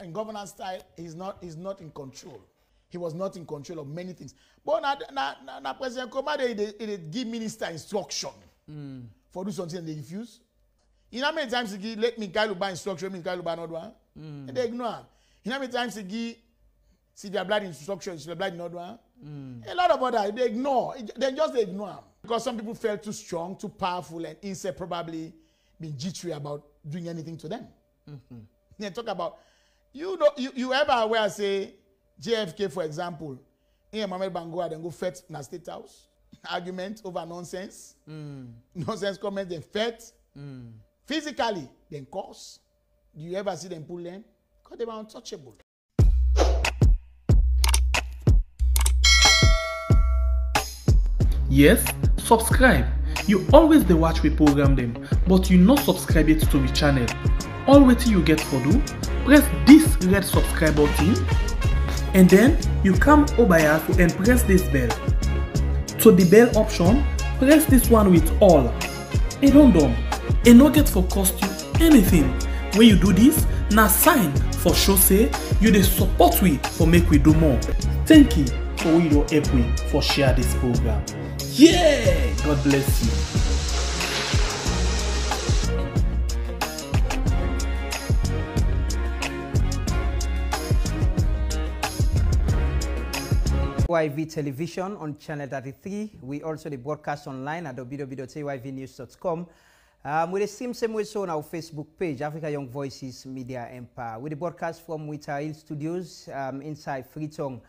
in governance style, he's not in control. He was not in control of many things. But now President Koroma, they give minister instruction for do something and they refuse. You know how many times he give let me guy buy instruction, me guy buy not one. And they ignore. You know how many times he give see their blood instruction, see their blood not one. A lot of others they ignore. They just ignore him. Because some people felt too strong, too powerful, and instead probably being jittery about doing anything to them. They talk about you ever aware say JFK, for example, in Mohamed Bangoa, then go fetch in a state house. Argument over nonsense. Nonsense comments, then fetch. Physically, then curse. Do you ever see them pull them? Because they were untouchable. Yes, subscribe. You always dey watch we program them, but you not subscribe yet to the channel. All wetin you get for do, press this red subscribe button, and then you come over here and press this bell. To the bell option, press this one with all. And done. And no get for cost you anything. When you do this, na sign for show say you dey support we for make we do more. Thank you for we don help we for share this program. Yeah, God bless you. TYV Television on Channel 33. We also the broadcast online at www.tyvnews.com. With the same way so on our Facebook page, Africa Young Voices Media Empire. With the broadcast from Wita Hill Studios inside Freetown.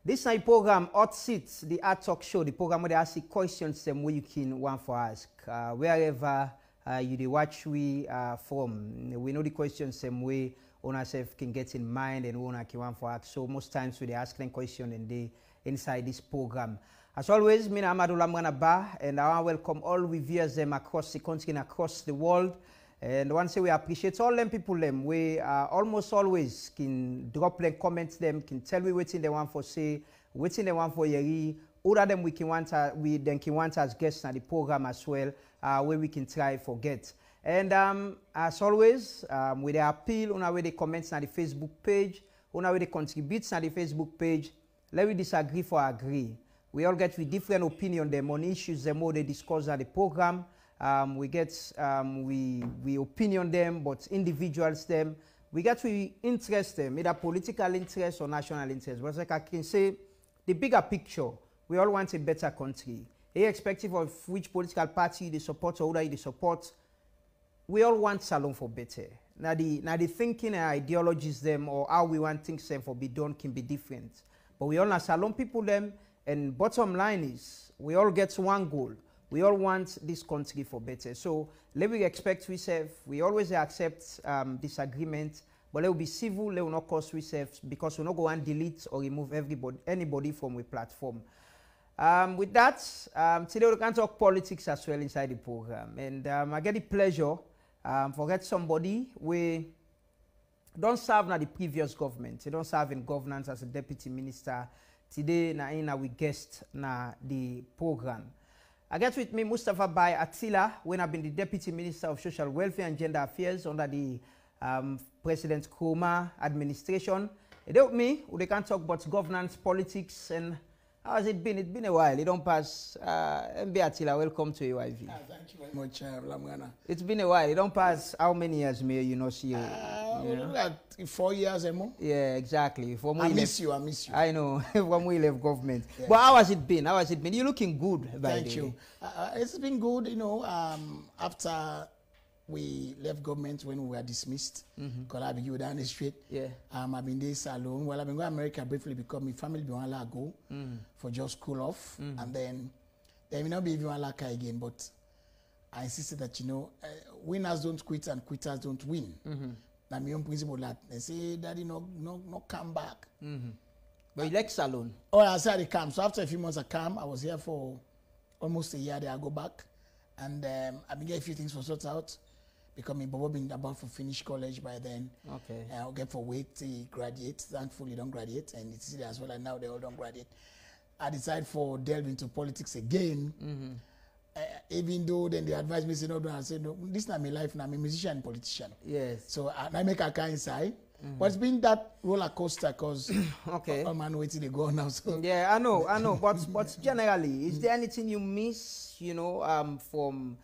This is a program, Hot Seats, the Art Talk Show, the program where they ask questions where you can want for ask. Wherever you watch we from, we know the questions same way on ourselves can get in mind and one can want for ask. So most times we ask them question and they inside this program. As always, me na Amadou Lamwanaba, and I want to welcome all we viewers them across the country and across the world. And once we appreciate all them people them, we almost always can drop them comments them, can tell me what they want for say, what they want for yeri. All of them we can want we then can want as guests on the program as well, where we can try forget. And as always, with the appeal on where they comments on the Facebook page, on where they contribute on the Facebook page, let we disagree for agree. We all get with different opinion them on issues the more they discuss on the program. We get we opinion them, but individuals them. We get we interest them, either political interest or national interest. But like I can say, the bigger picture, we all want a better country. Irrespective of which political party they support or who they support, we all want Salon for better. Now the thinking and ideologies them or how we want things them for be done can be different. But we all want Salon people them, and bottom line is we all get one goal. We all want this country for better. So let we expect we serve. We always accept disagreement, but let will be civil. Let will not cause we serve because we not go and delete or remove anybody from the platform. With that, today we can talk politics as well inside the program, and I get the pleasure forget somebody we don't serve na the previous government. They don't serve in governance as a deputy minister. Today na we guest na the program. I get with me Mustafa by Atilla, when I've been the Deputy Minister of Social Welfare and Gender Affairs under the President Koroma administration. It helped me, they can talk about governance, politics, and how has it been? It's been a while. It don't pass. MB Atilla, welcome to UIV. Thank you very much, Lamwana. It's been a while. It don't pass. How many years may you not see you? Like 4 years and more. Yeah, exactly. I miss you. I know. When we left government. Yeah. But how has it been? How has it been? You're looking good. Thank you. It's been good, you know, after we left government when we were dismissed, because I began down the street. Yeah. I've been there alone. Well, I've been going to America briefly because my family been one go for just school off, and then they may not be even one again. But I insisted that winners don't quit and quitters don't win. That's my own principle. That they say, Daddy, no come back. But you like salon? Oh, I said I come. So after a few months I come, I was here for almost a year. Then I go back, and I've been getting a few things for sort out. Because my Bobo been about to finish college by then. Okay. I'll get for wait till he graduate. Thankfully, don't graduate, and it's as well. And now they all don't graduate. I decided for delve into politics again. Even though then they advised me, say no, I said no. This is not my life now. I'm a musician and politician. Yes. So I make a car inside. But it's been that roller coaster because Okay. all man waiting to go now. So Yeah, I know. But generally, is there anything you miss, from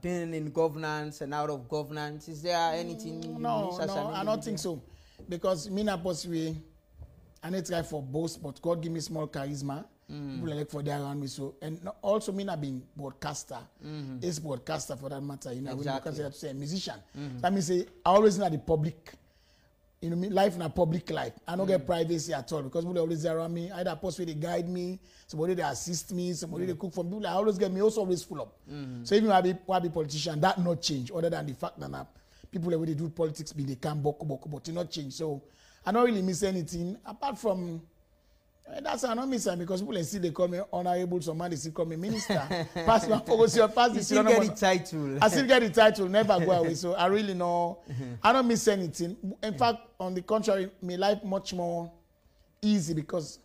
being in governance and out of governance? Is there anything you miss as an I don't think so. Because me na possibly, I need to try for both, but God give me small charisma. People like for there around me. So and also me not being broadcaster, is broadcaster for that matter. Exactly. Because I have to say a musician. That means say I always in the public. Life in a public life. I don't get privacy at all because people always around me. Either possibly they guide me, somebody they assist me, somebody they cook for me. People I always get me also always full up. So even when I be politician, that not change other than the fact that people that when they do politics they can boko, but it not change. So I don't really miss anything apart from that's why I don't miss it because people still they call me honorable, some man they still call me minister. Pass my focus, pass you still get the title. I still get the title, never go away. So I really know I don't miss anything. In fact, on the contrary, my life much more easy because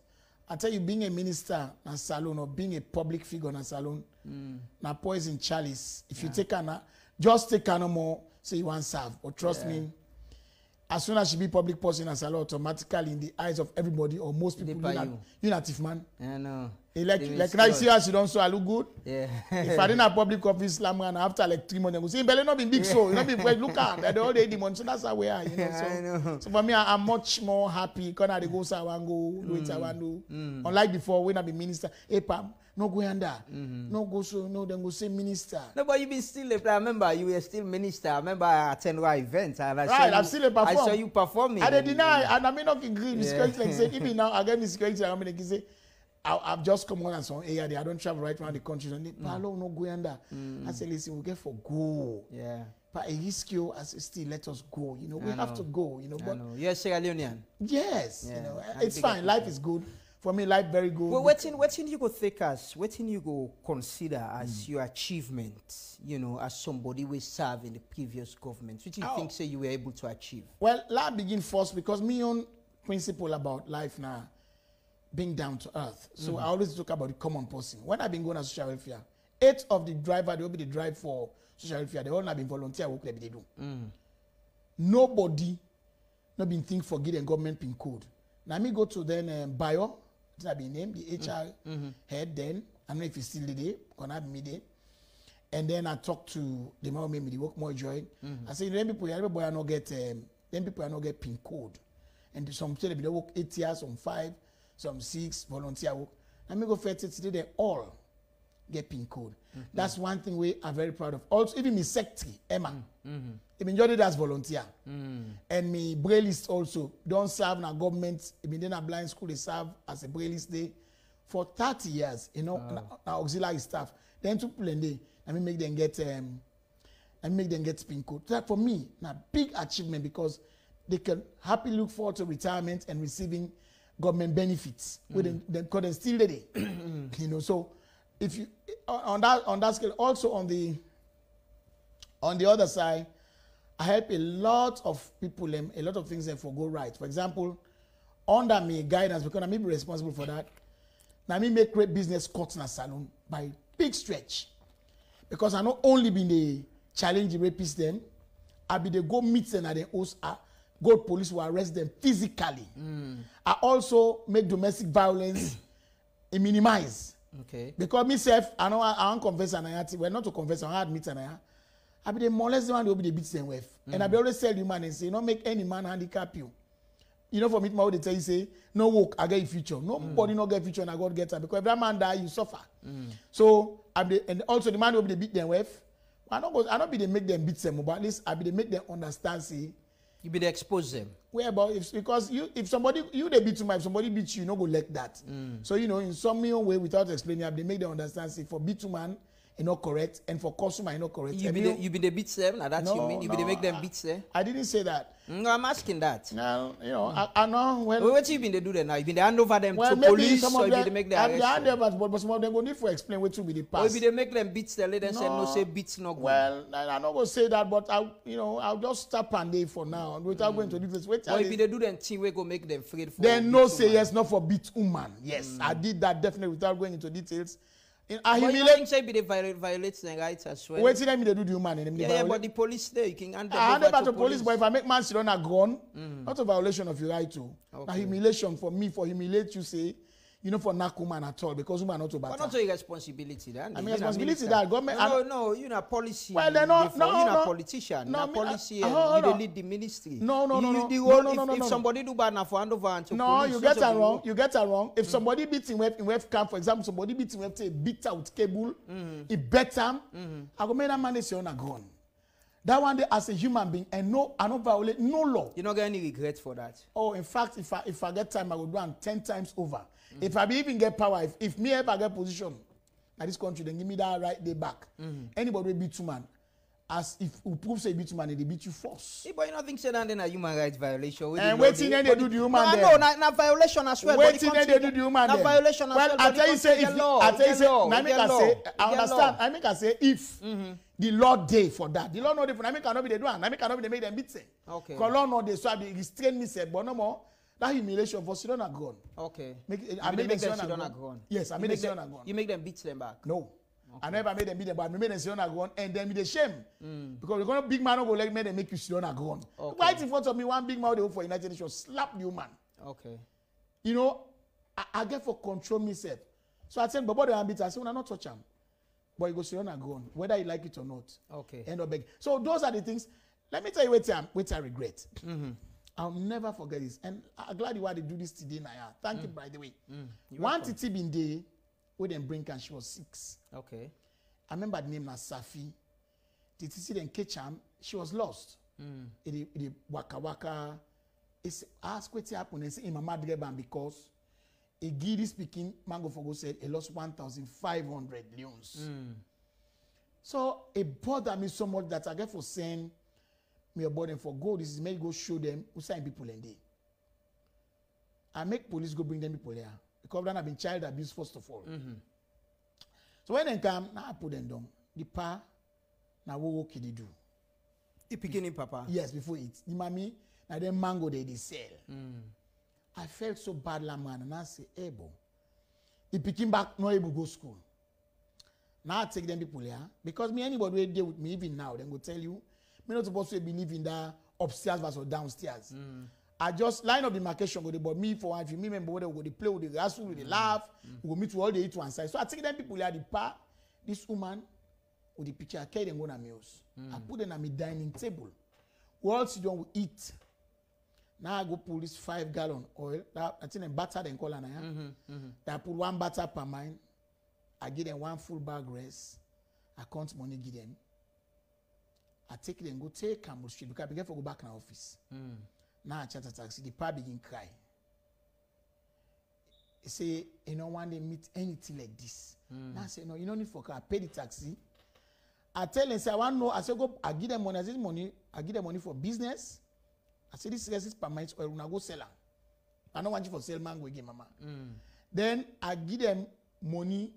I tell you, being a minister in a salon or being a public figure in a salon, na poison chalice. If you take just take no more, say you want serve. Or trust me. As soon as you be public person as a lot, automatically in the eyes of everybody or most people, you're not thief man. I know. Like now you see us, you don't so I look good. Yeah. If I didn't have public office, and after like 3 months, they go say, "Belly not been big so, you know, be look at the all day demon." So that's how we are, So, I know. So for me, I'm much more happy. Because I go so I want go do it I want do. Unlike before when I be minister, hey Pam, no go under, no go so no then go say minister. No, but you been still. I remember you were still minister. I remember I attended our event and I'm still a perform. I saw you performing. I did deny, and I may not agree. The security like say, even now again the security I'm gonna say. I've just come on and some area there. I don't travel right around the country. And they Palo no go under. I say, listen, we get for go. Yeah. But a risk you as still let us go. We have to go. But you're Sierra Leonean. Yes. Yeah. It's fine. Life is good. For me, life very good. Well, what you go take as, what you go consider as your achievement, as somebody we serve in the previous government, which you think say you were able to achieve? Well, let begin first because me own principle about life now. Being down to earth. So I always talk about the common person. When I've been going to social welfare, 8 of the driver, they will be the drive for social welfare. They all have been volunteer work they do. Nobody not been think for getting government pin code. Now me go to then bio, that be named the HR head then. I don't know if he's still there, gonna have me there. And then I talk to the man who made me the work more join. I say them people are not get pin code. And some say they work 8 years, some 5. Some 6 volunteer work. Let me go for today. They all get pin code. That's one thing we are very proud of. Also, even my secretary, Emma, even Jody that's volunteer. And me brailleist also don't serve in a government. Even then a blind school they serve as a brailleist day for 30 years. Now auxiliary staff. Then to play let me make them get pin code. That for me, a big achievement because they can happily look forward to retirement and receiving government benefits with them because they still there. So if you on that scale, also on the other side, I help a lot of people, a lot of things for go right. For example, under me guidance, because I may be responsible for that. Now me make great business cuts in a salon by big stretch. Because I not only been the challenge the rapists them, I be the go meet them at the host God police will arrest them physically. I also make domestic violence minimize. Okay. Because myself, I don't confess and well not to confess, I admit and I be the molest one they be the beat them with. And I be always tell you man and say, don't make any man handicap you. For me, they tell you say, no work, I get a future. Nobody no get future and I God get her. Because if that man die, you suffer. So and also the man will be the beat them with. I don't be they make them beat them, but at least I be they make them understand say. You be to expose them. Where about because if somebody they beat you, if somebody beats you, no go like that. So in some way without explaining, they make them understand. Say for beat man, not correct, and for customer, not correct. You be the beat them. Now that's you mean. You be to make them beat them. I didn't say that. No, I'm asking that. No, I know. What you been to do then now? You been to hand over them to maybe police, some or of you been to make them arrest? Hand over, but some of them go need to explain what to be the past. Or you be to make them beats them. Let them say no, say beats no good. Well, I'm not gonna say that, but I'll just stop and day for now without going to details. Or if you do them thing, we go make them afraid for. Then no say yes, not for beat woman. Yes, I did that definitely without going into details. But you don't think say they violates the rights as well? Wait till them they do the human. Yeah, but the police there, you can hand I hand over over to police, but if I make man sit on a gun, not a violation of your right to. Okay. A humiliation for me, for humiliate you say, you know, for knock woman at all, because woman not to but not a responsibility then. I mean, responsibility that government. No, you're not policy. Well, they're not. No, you're not no. politician. No, not policy. no, You no. don't lead the ministry. No. If somebody do bad, now for hand over and to no, police. you get it wrong. You get it wrong. If somebody beats in web camp, for example, somebody beats in web, say beat out cable, he bet him. I go make that man say on a gun. That one day as a human being, and no, I don't violate no law. You not get any regrets for that. Oh, in fact, if I get time, I will do it 10 times over. If I be even get power, if me ever get position in this country, then give me that right day back. Anybody will beat you man. As if you prove say beat you man, they beat you force. But you don't think say that then a human rights violation? And waiting then they do the human there. No, not violation as well. Waiting then they do the human there. Not violation as well. Well, I tell you say if I tell you say, I make I understand. I make I say if the law day for that, the law no day for. I make cannot be the do. I make cannot be the make them beat say. Okay. Because law no day so I be restrain me say, but no more. That humiliation for sit on a gun. Okay. I make them sit on a gun. Yes, I make them sit on a gun. You make them beat them back. No. Okay. I never made them beat them, but I made them sit on a gun and then be the shame. Because we're gonna big man go like me, they make you sit on a gun. Okay. Right in front of me, one big man they go for United Nations, slap the human. Okay. You know, I get for control myself. So I said, but they are beat. I said, when I not touch him, but you go sit on a gun, whether you like it or not. Okay. End up begging. So those are the things. Let me tell you what I regret. I'll never forget this. And I'm glad you had to do this today, Naya. Thank you, by the way. One Titi been there, we didn't bring and she was 6. Okay. I remember the name was Safi. The Titi then catch him, she was lost. It waka waka. It's ask what happened and say, Mama Dreban because a giddy speaking Mango Fogo said he lost 1,500 leons. So it bothered me so much that I get for saying, me a burden for go. This is me go show them who sign people in there. I make police go bring them people here because then I've been child abuse first of all. So when they come, now I put them down. The pa, now what can they do? The beginning, Papa. Yes, before it. The mommy, now then mango they sell. I felt so bad, man, and I say, hey, bo. The picking back not able to go school. Now I take them people here because me anybody will deal with me even now, then go tell you. Me not supposed to believe in that upstairs versus downstairs. I just line up the marcation with the but me for one. If you remember whether we go to play with the wrestle with the laugh, we go meet with all the eat one side. So I take them people here the pa, this woman with the picture, I carry them go to meals. I put them on my dining table. We all sit down, we eat. Now I go pull this 5-gallon oil. That I think them butter then call an I put 1 butter per mine. I give them 1 full bag rice. I count money give them. I take them, go take Campbell Street because I begin to go back in the office. Now I chat a taxi, the pa begin cry. He say, you know, one day meet anything like this. Now I say, no, you don't need for car. I pay the taxi. I tell them, say, I want to know. I say, go, I give them money. I say, I give them money for business. I say, this is per month, or I go sell them. I don't want you for sell mango again, mama. Then I give them money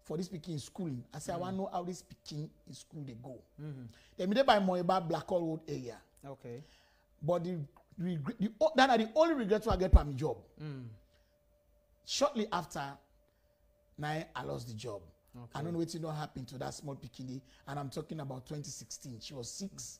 for this speaking in schooling. I say, I want to know how this speaking in school they go. Then me they buy money about Black Hole Road area. Okay. But that are the only regrets I get from my job. Shortly after, now I lost the job. Okay. I don't know what happened to that small bikini, and I'm talking about 2016. She was 6.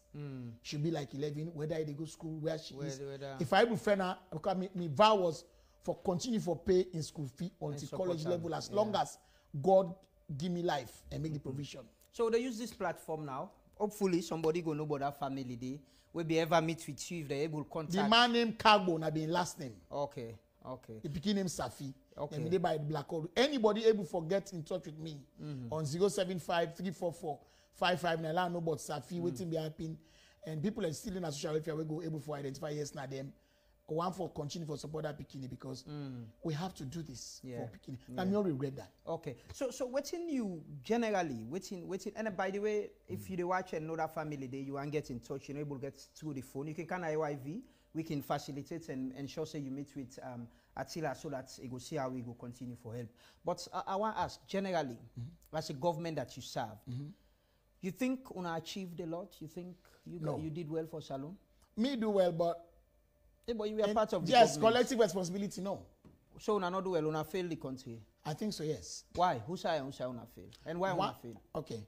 She'll be like 11. Whether they go school, where she is. If I would friend her, because my vow was for continue for pay in school fee until college level, as long as God give me life and make the provision. So they use this platform now. Hopefully somebody go know about that family day. Will be ever meet with you if they're able to contact. The man named Cargo na be last name. Okay. Okay. The pikin name Safi. Okay. And they by Black Hole. Anybody able to get in touch with me on 075 344 559. I know about Safi waiting be happening, and people are still in a social welfare. We go able to identify yes now them. One for continue for support that bikini because we have to do this for bikini. And we all regret that. Okay. So what's in you generally? What's in and by the way, if you watch another family day, you want get in touch, you're able to get through the phone. You can kind of AYV. We can facilitate and ensure say you meet with Atilla so that you go see how we go continue for help. But I want to ask generally, as a government that you serve, you think una achieved a lot? You think you did well for Salone? Me do well, but yeah, but you were part of the yes, government. collective responsibility, no. So una not do well, una fail the country. I think so, yes. Why? Who say una fail? And why una fail? Okay.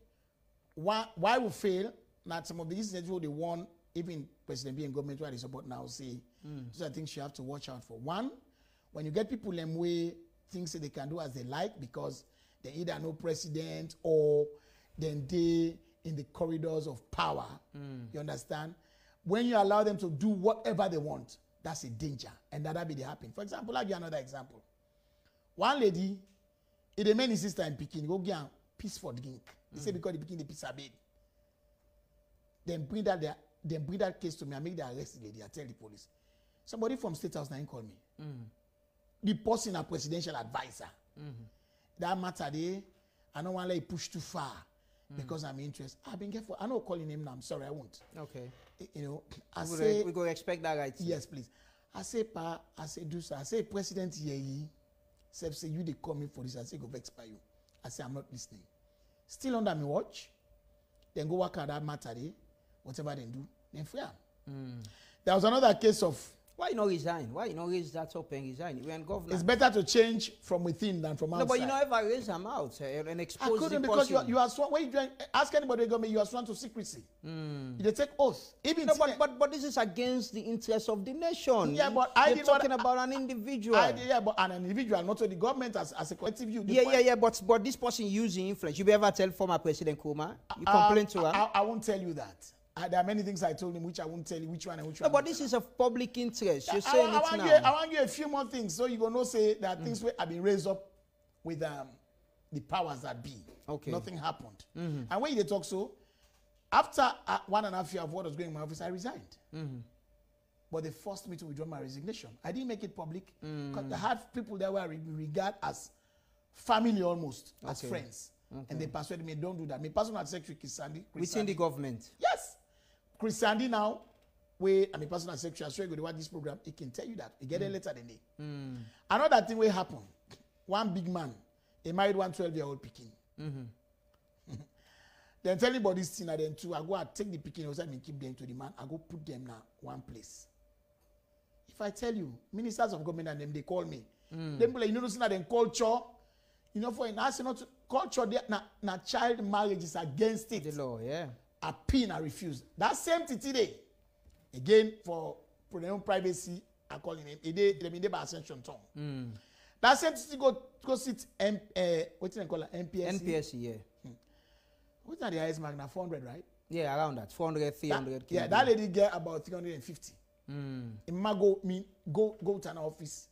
Why we fail? Now some of the incidents who they won, even President B and government where they support now say, so I think you have to watch out for. One, when you get people them way things that they can do as they like because they either no president or then they in the corridors of power. You understand? When you allow them to do whatever they want, that's a danger. And that'll be the happen. For example, I'll give you another example. One lady, it a man his sister in Peking, go get peace for drink. They say because the Peking the pizza baby. Then bring that case to me and make the arrest the lady. I tell the police. Somebody from State House now call me. The person a presidential advisor. That matter there, I don't want to let it push too far because I'm interested. I've been careful. I know calling him now. I'm sorry, I won't. Okay. You know, we go expect that right. Yes, please. I say do so. I say President Yeyi. Say you they call me for this. I say go vex by you. I say I'm not listening. Still under me watch. Then go work out that matter there. Whatever they do, then free am. There was another case of. Why you not resign? Why you not raise that up and resign? You are in government. It's better to change from within than from outside. No, but you don't ever raise them out and expose I couldn't the because person. you are sworn. When you join, ask anybody in government, you are sworn to secrecy. You take oath. Even no, but this is against the interests of the nation. Yeah, but you're talking about an individual. Yeah, but an individual, not the government as a collective view. Yeah. But this person using influence. You ever tell former President Koroma? You complain to her? I won't tell you that. There are many things I told him which I won't tell you which one and which one. No, but this is of public interest. You're saying it now. I want you a few more things so you're going to say that things have been raised up with the powers that be. Okay. Nothing happened. And when they talk so, after 1.5 years of what was going in my office, I resigned. But they forced me to withdraw my resignation. I didn't make it public because I had people that were regarded as family almost, as friends. And they persuaded me, don't do that. My personal secretary, Chris Sandy. Within the government? Yes. Chris Sandy now, I'm a personal secretary, I'm sure you go to watch this program, he can tell you that. You get a letter than day. Another thing will happen. One big man, he married one 12-year-old Peking. Then tell anybody this thing, and then two, I go and take the Peking, outside and keep them to the man, I go put them now one place. If I tell you, ministers of government and them, they call me. Them like, you know, then culture, you know, for an not culture, na child marriage is against it. The law, yeah. A pin I refuse. That same today, again for privacy, I call him. They by ascension tongue. That same today go sit what do they call it? NPSC. NPSC, yeah. What's that the highest mark now? 400, right? Yeah, around that 400, 300. Yeah, that lady get about 350. Go to an office.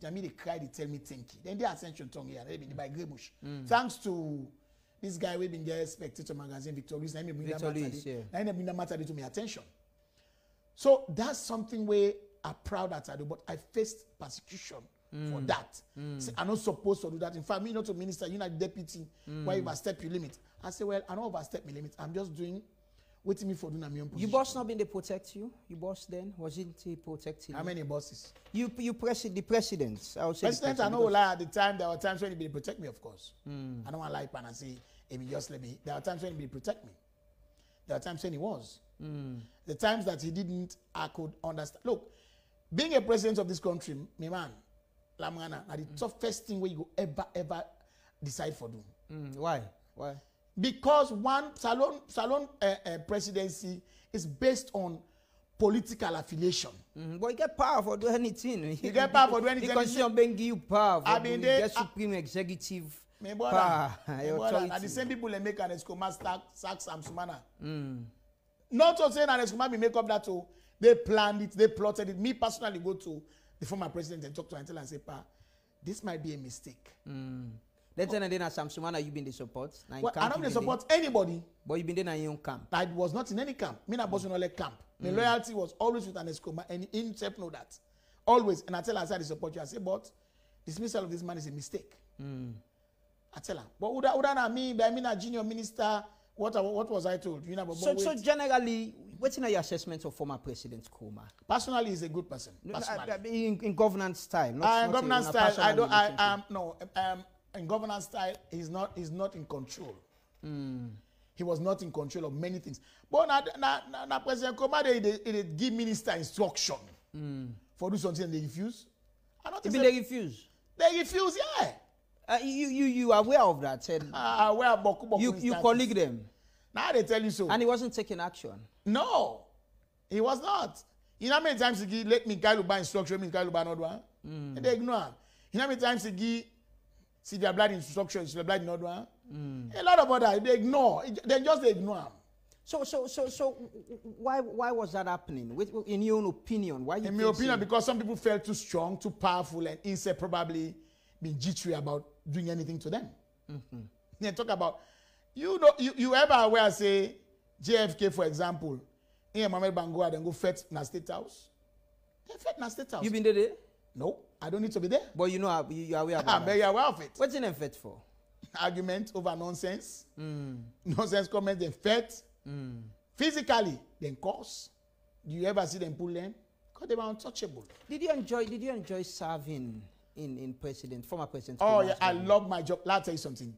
They cry, they tell me thank you. Then they ascension tongue here. They by Grebush. Thanks to this guy we've been getting Spectator magazine, Victor Luis, and bring that matter to my attention. So that's something where I'm proud that I do, but I faced persecution for that. Say, I'm not supposed to do that. In fact, me not to minister, you're not deputy, why you overstep your limit. I say, well, I don't overstep my limit. I'm just doing waiting me for doing my own position. You boss not been to protect you? You boss then? Wasn't he protecting you? How many bosses? You the presidents. I would say president, I know lie at the time. There were times when he did protect me, of course. I don't want to lie and say, hey, just let me. There were times when he did protect me. There were times when he was. The times that he didn't, I could understand. Look, being a president of this country, my man, Lamana, are the toughest thing where you go ever decide for do. Why? Because one salon presidency is based on political affiliation. But you get power for do anything. You get power for do anything. Because you don't give you power. I mean, you get supreme executive power. And the same people they make an Escoma sack Samsumana. Not to say that Escoma be make up that too. They planned it, they plotted it. Me personally go to the former president and talk to Atilla and say, Pa, this might be a mistake. Let's say that Samsumana you been the support. Well, I don't support anybody. But you been there in your own camp. I was not in any camp. Me na boss in all camp. My loyalty was always with an Escoma, and he himself know that. Always. And I tell her I support you. I say, but dismissal of this man is a mistake. I tell her. But Udana me, I mean a junior minister. What was I told? You know, so generally, what's in your assessment of former President Koroma? Personally, he's a good person. In governance style. In governance style, in governance style, he's not in control. He was not in control of many things. But na President Koroma, they give minister instruction for do something and they refuse. They refuse. They refuse, yeah. You are aware of that? And Where Boku you colleague them? Now they tell you so. And he wasn't taking action? No, he was not. You know how many times he let me carry by instruction, me carry by another one? They ignore him. You know how many times he give Sylvia Blood instruction, Sylvia Blood another one? A lot of others, they ignore. They just ignore him. So why was that happening? In your own opinion, why? In my opinion, because some people felt too strong, too powerful, and instead probably being jittery about doing anything to them. They talk about, you ever aware say JFK, for example, in Mohamed Bangoa, then go fetch in a state house. They fetch in a state house. You been there? No, I don't need to be there. But you know you are aware of I'm very aware of it. What's in them fetch for? Argument over nonsense. Nonsense comments, they fetch. Physically, then cause. Do you ever see them pull them? Because they were untouchable. Did you enjoy serving in former president? Oh yeah, I love my job. Let me tell you something.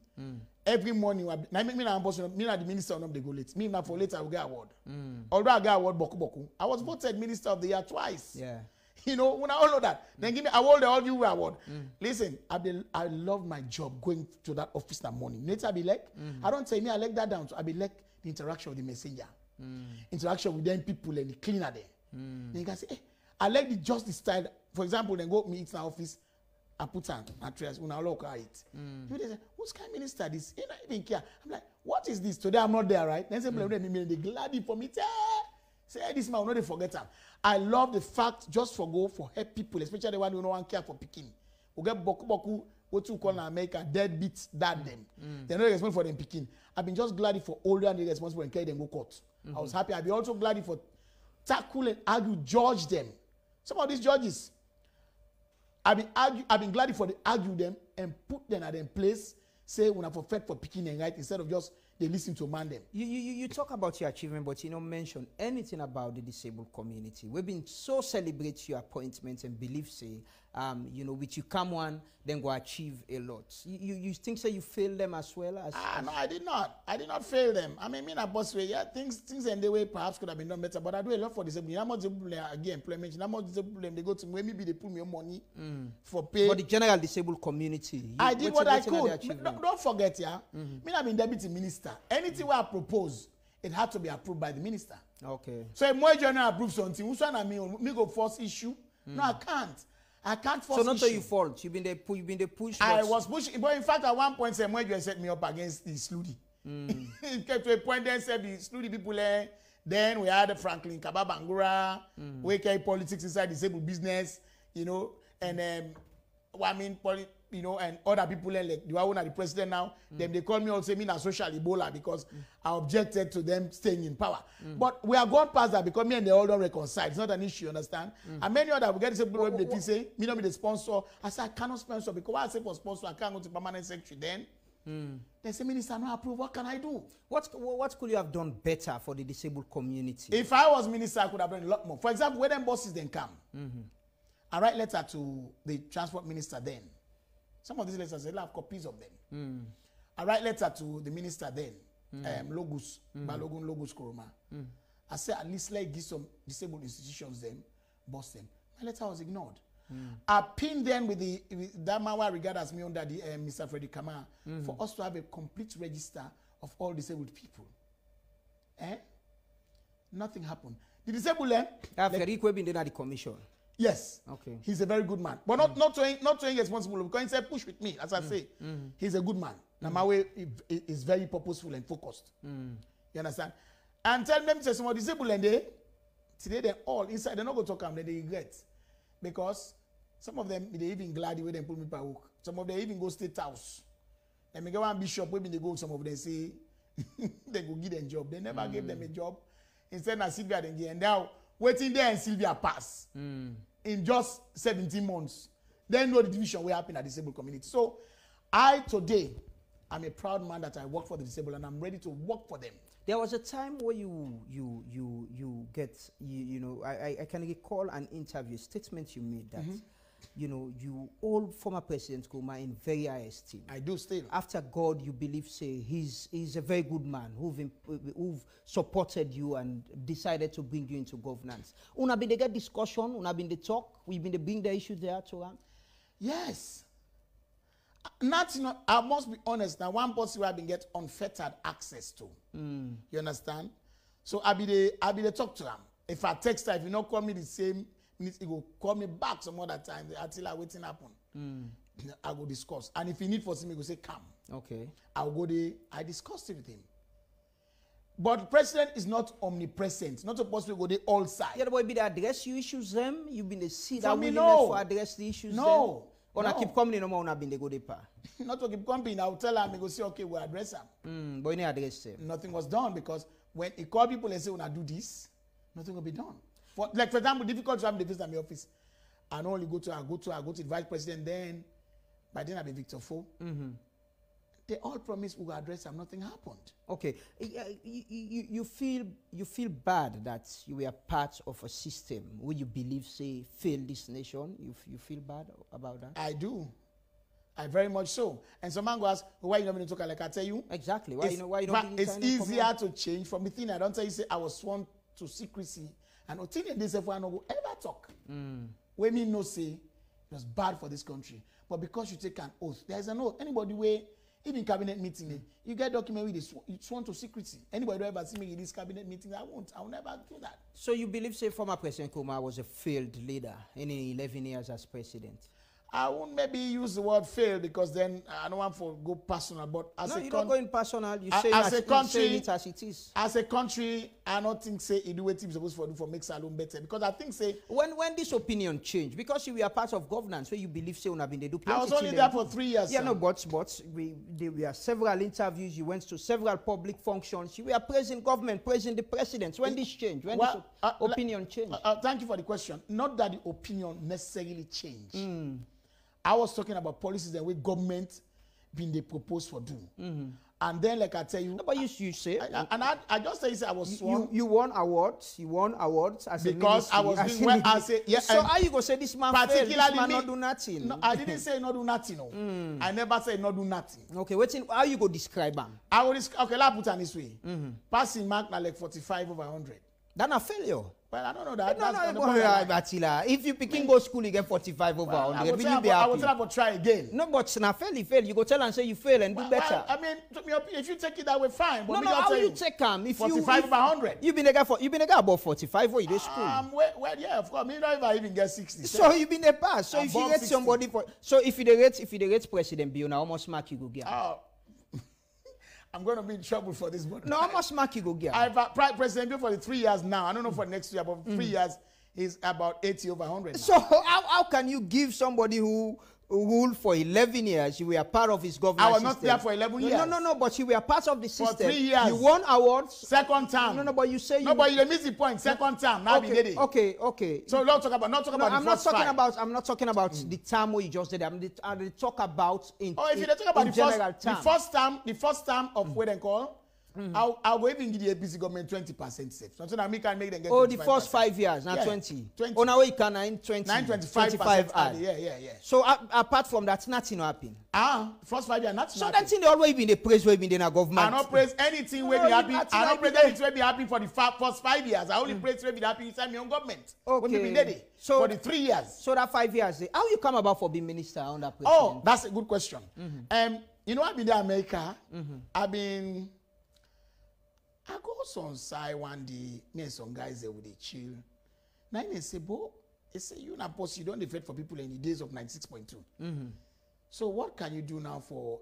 Every morning, me the minister of the go late. Me now for later I will get award. Although I get award boku. I was voted minister of the year twice. Yeah. You know, when I all know that, then give me award, all you award. Listen, I love my job going to that office that morning. Later I be like, I don't say me, I like that down. So I be like the interaction with the messenger, interaction with them people and the cleaner there. Then you can say, hey, I like the justice style. For example, then go meet in the office. I put on address when I look at it. They say, who's kind of minister this? You don't even care. I'm like, what is this? Today I'm not there, right? Then say, they glad for me. Say, hey, this man, no, they forget him. I love the fact just for help people, especially the one who no one care for picking. We get boku, what you call in America, deadbeats, dad them. They're not responsible for them picking. I've been just glad for older and responsible and carry them go court. I was happy. I've been also glad for tackle and argue, judge them. Some of these judges, I've been glad for they argue them and put them at their place, say when I forfeit for picking and right instead of just they listen to man them. You talk about your achievement, but you don't mention anything about the disabled community. We've been so celebrate your appointments and believe say, which you come one, then go achieve a lot. You think so you fail them as well? No, I did not. I did not fail them. I mean, a boss way, yeah, things in the way perhaps could have been done better, but I do a lot for disabled. How much disabled get employment? How much disabled they go to maybe they put me money for pay. For the general disabled community, I did what I could. Don't forget, yeah. Me, I've been deputy minister. Anything where I propose, it had to be approved by the minister. Okay. So if my general approves something, who's one me go force issue? No, I can't. I can't force issue. So not your fault. You've been the push. I was pushing, but in fact, at one point, Samuel just set me up against the Sludi. It came to a point then said the Sludi people there. Then we had Franklin Kababangura, we carry politics inside disabled business, and and other people like the one the president now, them they call me also me a social Ebola because I objected to them staying in power. But we are gone past that because me and they all don't reconcile. It's not an issue, you understand? And many other we get disabled people they say, me not be the sponsor. I say I cannot sponsor because why I say for sponsor, I can't go to permanent secretary then. They say, Minister, no approve. What can I do? What could you have done better for the disabled community? If I was minister, I could have done a lot more. For example, when them bosses then come, I write letter to the transport minister then. Some of these letters, I have copies of them. I write letter to the minister then, Logos, Balogun Logos Koroma. I say, at least like give some disabled institutions them, boss them. My letter was ignored. I pinned them with that man I regard as me under the Mr. Freddy Kama for us to have a complete register of all disabled people. Nothing happened. The disabled Federico been there at the commission. Yes. Okay. He's a very good man. But not saying responsible because he said push with me, as I say. He's a good man. Now my way is very purposeful and focused. You understand? And tell them to some disabled and today they're all inside, they're not going to talk they regret. Because some of them they even glad the way they put me by hook. Some of them even go state house. And me get one bishop, when they go, some of them say they go give them a job. They never gave them a job. Instead of Sylvia then and now waiting there and Sylvia pass. In just 17 months. Then know the division will happen at the disabled community. So today, I'm a proud man that I work for the disabled and I'm ready to work for them. There was a time where I can recall an interview, statement you made that, you all former President Koroma in very high esteem. I do still. After God, you believe, say, he's a very good man who've supported you and decided to bring you into governance. Una been the get discussion, una been the talk, we been the bring the issue there to him? Yes. Not, you know, I must be honest. Now, one person where I've been get unfettered access to. You understand? So I be the talk to him. If I text her, if you not call me the same minute, he will call me back some other time. The Atilla waiting happen. I go discuss. And if he need for me, he go say, come. Okay. I'll go there. I discussed it with him. But the president is not omnipresent. Not supposed to go there all sides. Yeah, the boy be the address you issues them. You been the see For that me, willingness no. for address the issues No. Or No. I keep coming no more on been the go deeper. Not to keep coming. I'll tell him, he go say, okay, we'll address him. But you need address them. Nothing was done because when he call people and say, when I do this, nothing will be done. For example, difficult to have the visit at my office. I only go to the vice president. Then by then I'll be Victor Fo. They all promised we will address them. Nothing happened. Okay, you feel bad that you were part of a system where you believe say failed this nation. You feel bad about that? I do. I very much so. And some man go ask, why you not going to talk like I tell you? Exactly. Why you don't? It's easier to change from the thing. I don't tell you say I was sworn to secrecy. And Atilla this if I no go ever talk. When me no say it was bad for this country. But because you take an oath, there is an oath. Anybody way even cabinet meeting, you get document with this sworn to secrecy. Anybody who ever see me in this cabinet meeting, I will never do that. So you believe say former President Koroma was a failed leader in 11 years as president? I won't maybe use the word fail because then I don't want to go personal. But as No, a you don't go in personal. You say as a country, it as it is. As a country, I don't think say it do what it's supposed to do for make Salon better because I think say when this opinion changed because you were part of governance where you believe say una been they do plenty. I was only there for 3 years. Yeah, sir. no, but there were several interviews. You went to several public functions. You were praising government, praising the president. When this changed, when this opinion changed. Thank you for the question. Not that the opinion necessarily changed. I was talking about policies and way government been they proposed for do. And then, like I tell you, No, but you say I just say I was sworn you won awards. You won awards as because a I was ministry, doing well. I say yeah. So how you go say this man failed? This man me, not do nothing. No, I didn't say not do nothing. No. I never said not do nothing. Okay, waiting. How you go describe him? I will okay. Let's put it this way. Passing mark now like 45 over 100. That's a failure. Well, I don't know that. Atilla. If you picking go school, you get 45 over 100. I will tell you try again. No, but na fail. You go tell and say you fail and do better. I mean, if you take it that way, fine. But No, how you take him? If 45 over 100. You been a guy about 45 when you do school. Well, yeah, of course. Me not even even get 60. So you been a pass. So if you rate 60. somebody for, so if you rate President Bill, now how much mark you go get? I'm going to be in trouble for this one. No, how much mark you go get? I've President Bill for the 3 years now. I don't know for next year, but 3 years is about 80 over 100 now. So how can you give somebody who ruled for 11 years, you were part of his government I was not there for 11 years. No, but you were part of the system. For 3 years. You won awards. Second term. No, but you say No, but you miss the point. Second term. Now be ready. Okay. So not talk about the first five. I'm not talking about the term where you just did. I'm talk about in if you talk about the first term of what they call, I'll go even give the APC government 20% safe. So that we can make them get. Oh, the first 5 years, not 20. Oh, now you can 20. 25%. Yeah. So apart from that, nothing happened. First 5 years, nothing. So that's in the always been the praise where been in a government. I don't praise anything where be happy. I don't praise anything where be happy for the first 5 years. I only praise where be happy inside my own government. Okay. So for the 3 years. So that 5 years, how you come about for being minister under president? Oh, that's a good question. You know, I've been there in America. I go some side one day, me and some guys there with a chill. Now they say, Bo, they say you not post, you don't defend for people in the days of 96.2. So what can you do now for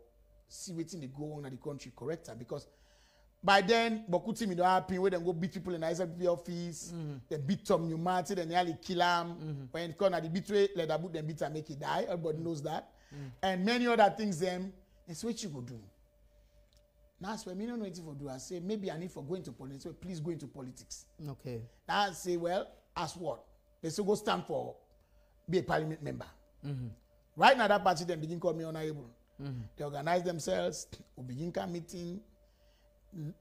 see waiting they go on at the country corrector? Because by then, Bokuti me don't happen where they go beat people in the ISFP office, they beat Tom Newmarty, they nearly kill him. When it come at the betray, let the boot them beat and make it die. Everybody knows that. And many other things them, it's what you go do. Now, that's why me don't know anything for do. I say, maybe I need for going to politics. So please go into politics. Okay. Now I say, well, as what? They say go stand for, be a parliament member. Right now, that party then begin call me honorable. They organize themselves, we begin come meeting,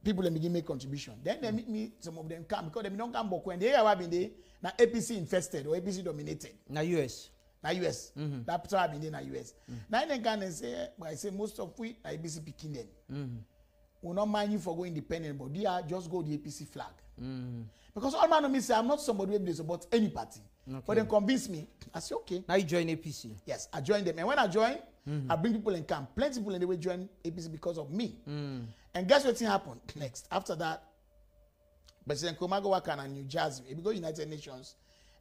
people then begin make contribution. Then they meet me, some of them come, because they don't come back when they have been there, now APC infested or APC dominated. Now US. Now US. That's why I've been there now US. Now they can say, but I say most of we are APC picking them. Will not mind you for going independent, but they are just go the APC flag. Because all man of me say I'm not somebody who is about any party. Okay. But they convinced me. I said, okay. Now you join APC. Yes, I joined them. And when I joined, I bring people in camp. Plenty of people in the way join APC because of me. And guess what happened next? After that, President Koroma go work in New Jersey. He go United Nations.